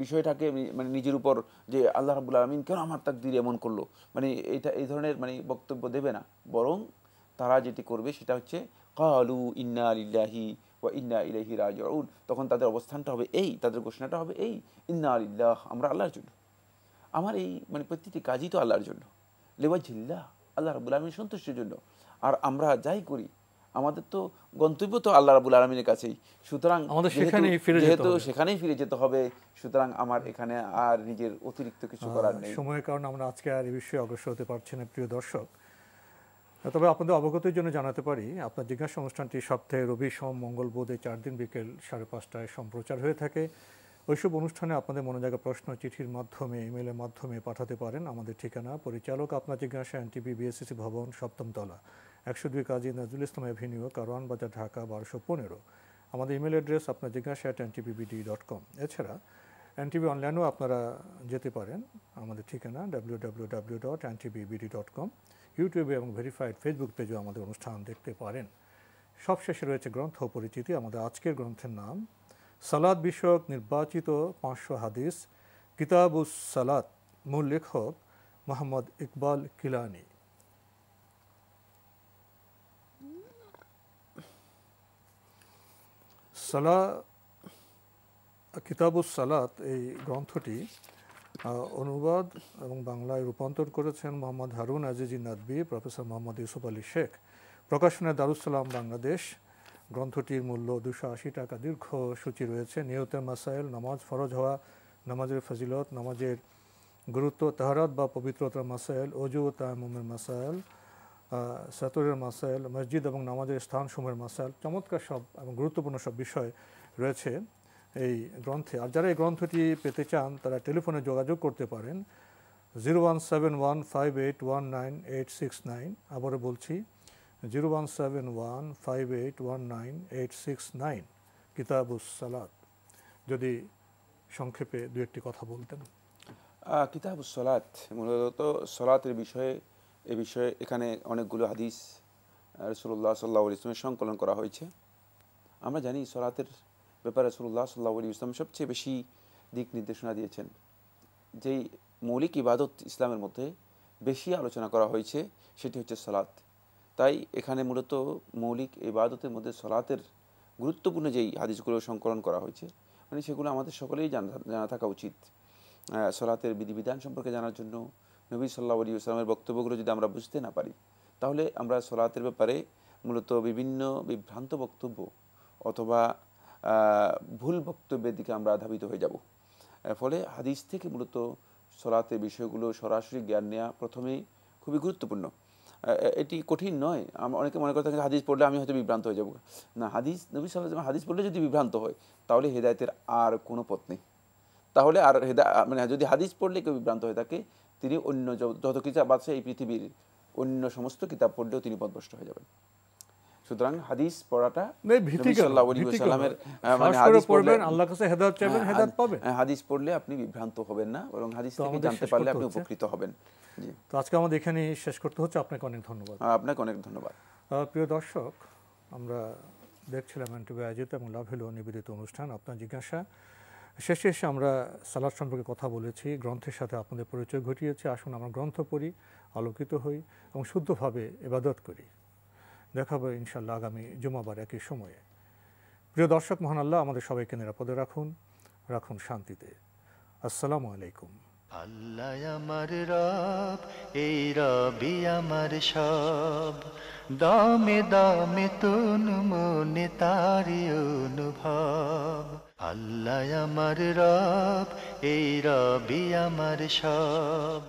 বিষয়টাকে মানে নিজের উপর যে আল্লাহ রাব্বুল আলামিন কেন আমার তাকদীর এমন করলো, মানে এটা এই ধরনের মানে বক্তব্য দেবে না। বরং তারা যেটি করবে সেটা হচ্ছে ক্বালু ইন্না লিল্লাহি ওয়া ইন্না ইলাইহি রাজিউন। তখন তাদের অবস্থানটা হবে এই, তাদের ঘোষণাটা হবে এই, ইন্না লিল্লাহ, আমরা আল্লাহর জন্য, আমার এই মানে প্রতিটি কাজই তো আল্লাহর জন্য, লিওয়াজহিল্লাহ, আল্লাহ রাব্বুল আলামিনের সন্তুষ্টির জন্য। আর আমরা যাই করি আমাদের তো গন্তব্য তো আল্লাহ রাব্বুল আলামিনের কাছেই, সুতরাং যেহেতু সেখানেই ফিরে যেতে হবে, সুতরাং আমার এখানে আর নিজের অতিরিক্ত কিছু করার নেই। সময়ের কারণে আমরা আজকে আর এই বিষয়ে অগ্রসর হতে পারছি না প্রিয় দর্শক। তবে আপনাদের অবগতির জন্য জানাতে পারি, আপনার জিজ্ঞাসা অনুষ্ঠানটি সপ্তাহে রবি, সোম, মঙ্গল, বুধ এই 4 দিন বিকেল 5:30টায় সম্প্রচার হয়ে থাকে। ওইসব অনুষ্ঠানে আপনাদের মনে জায়গা প্রশ্ন চিঠির মাধ্যমে, ইমেলের মাধ্যমে পাঠাতে পারেন। আমাদের ঠিকানা পরিচালক আপনার জিজ্ঞাসা, এনটিভি বিএসসিসি ভবন, 7ম তলা, 102 কাজী নজরুল ইসলাম এভিনিউ, কারওয়ান বাজার, ঢাকা 1215। আমাদের ইমেল অ্যাড্রেস আপনার জিজ্ঞাসা@ntbbd.com। এছাড়া এনটিভি অনলাইনেও আপনারা যেতে পারেন, আমাদের ঠিকানা www.ntbbd.com। ইউটিউবে এবং ভেরিফাইড ফেসবুক পেজেও আমাদের অনুষ্ঠান দেখতে পারেন। সবশেষে রয়েছে গ্রন্থ পরিচিতি। আমাদের আজকের গ্রন্থের নাম সালাত বিষয়ক নির্বাচিত 500 হাদিস, কিতাবুস সালাত, মূল লেখক মোহাম্মদ ইকবাল কিলানি। কিতাবুস সালাত এই গ্রন্থটি অনুবাদ এবং বাংলায় রূপান্তর করেছেন মোহাম্মদ হারুন আজিজি নাদবি, প্রফেসর মোহাম্মদ ইউসুফ আলী শেখ, প্রকাশনা দারুসালাম বাংলাদেশ। গ্রন্থটির মূল্য 280 টাকা। দীর্ঘ সূচি রয়েছে: নিয়তের মাসাইল, নামাজ ফরজ হওয়া, নামাজের ফজিলত, নামাজের গুরুত্ব, তাহারাত বা পবিত্রতার মাসাইল, অজু ও তায়াম্মুমের মাসাইল, সাতুরের মাসাইল, মসজিদ এবং নামাজের স্থানসমূহের মাসাইল। চমৎকার সব এবং গুরুত্বপূর্ণ সব বিষয় রয়েছে এই গ্রন্থে। আর যারা এই গ্রন্থটি পেতে চান তারা টেলিফোনে যোগাযোগ করতে পারেন 01715819869। আবারও বলছি 01715819869, কিতাবুস সালাত। যদি সংক্ষেপে দু একটি কথা বলতেন। কিতাবুস সালাত মূলত সালাতের বিষয়ে এখানে অনেকগুলো হাদিস রাসূলুল্লাহ সাল্লাল্লাহু আলাইহি ওয়াসাল্লামের সংকলন করা হয়েছে। আমরা জানি সালাতের ব্যাপারে রাসূলুল্লাহ সাল্লাল্লাহু আলাইহি ওয়াসাল্লাম সবচেয়ে বেশি দিক নির্দেশনা দিয়েছেন। যেই মৌলিক ইবাদত ইসলামের মধ্যে বেশি আলোচনা করা হয়েছে সেটি হচ্ছে সালাত। তাই এখানে মূলত মৌলিক ইবাদতের মধ্যে সালাতের গুরুত্বপূর্ণ যেই হাদিসগুলো সংকলন করা হয়েছে মানে সেগুলো আমাদের সকলেই জানা থাকা উচিত। সালাতের বিধিবিধান সম্পর্কে জানার জন্য নবী সাল্লাল্লাহু আলাইহি ওয়াসাল্লামের বক্তব্যগুলো যদি আমরা বুঝতে না পারি তাহলে আমরা সালাতের ব্যাপারে মূলত বিভিন্ন বিভ্রান্ত বক্তব্য অথবা ভুল বক্তব্যের দিকে আমরা ধাবিত হয়ে যাব। ফলে হাদিস থেকে মূলত সালাতের বিষয়গুলো সরাসরি জ্ঞান নেওয়া প্রথমেই খুবই গুরুত্বপূর্ণ। এটি কঠিন নয়। অনেকে মনে করে থাকেন হাদিস পড়লে আমি হয়তো বিভ্রান্ত হয়ে যাব। না, নবী সাল্লাল্লাহু আলাইহি ওয়াসাল্লাম হাদিস পড়লে যদি বিভ্রান্ত হয় তাহলে হেদায়েতের আর কোনো পথ নেই। তাহলে আর মানে যদি হাদিস পড়লে কেউ বিভ্রান্ত হয়ে থাকে তিনি অন্য যত কিতাব আছে এই পৃথিবীর অন্য সমস্ত কিতাব পড়লেও তিনি পথভ্রষ্ট হয়ে যাবেন। সুতরাং হাদিস পড়াটা নবী সাল্লাল্লাহু আলাইহি ওয়াসাল্লামের মানে হাদিস পড়বেন আল্লাহর কাছে হেদায়েত চাইবেন, হেদায়েত পাবেন। হাদিস পড়লে আপনি বিভ্রান্ত হবেন না, বরং হাদিস থেকে জানতে পারলে আপনি উপকৃত হবেন। জি, তো আজকে আমাদের এখানেই শেষ করতে হচ্ছে। আপনাকে অনেক ধন্যবাদ। আপনাকে অনেক ধন্যবাদ। প্রিয় দর্শক, আমরা দেখছিলাম এনটিভি আয়োজিত এবং লাভ হলো নিবেদিত অনুষ্ঠান আপনার জিজ্ঞাসা। শেষে এসে আমরা সালাত সম্পর্কে কথা বলেছি, গ্রন্থের সাথে আপনাদের পরিচয় ঘটিয়েছি। আসুন আমরা গ্রন্থ পড়ি, আলোকিত হই এবং শুদ্ধভাবে ইবাদত করি। দেখা হবে ইনশাআল্লাহ আগামী জুমাবার একই সময়ে। প্রিয় দর্শক, মহান আল্লাহ আমাদের সবাইকে নিরাপদে রাখুন শান্তিতে। আসসালামু আলাইকুম। আল্লাহ আমার রব, এই রবি আমার সব, দামে দামে তুন মনে তারি অনুভব। আল্লাহ আমার রব, এই রবি আমার সব।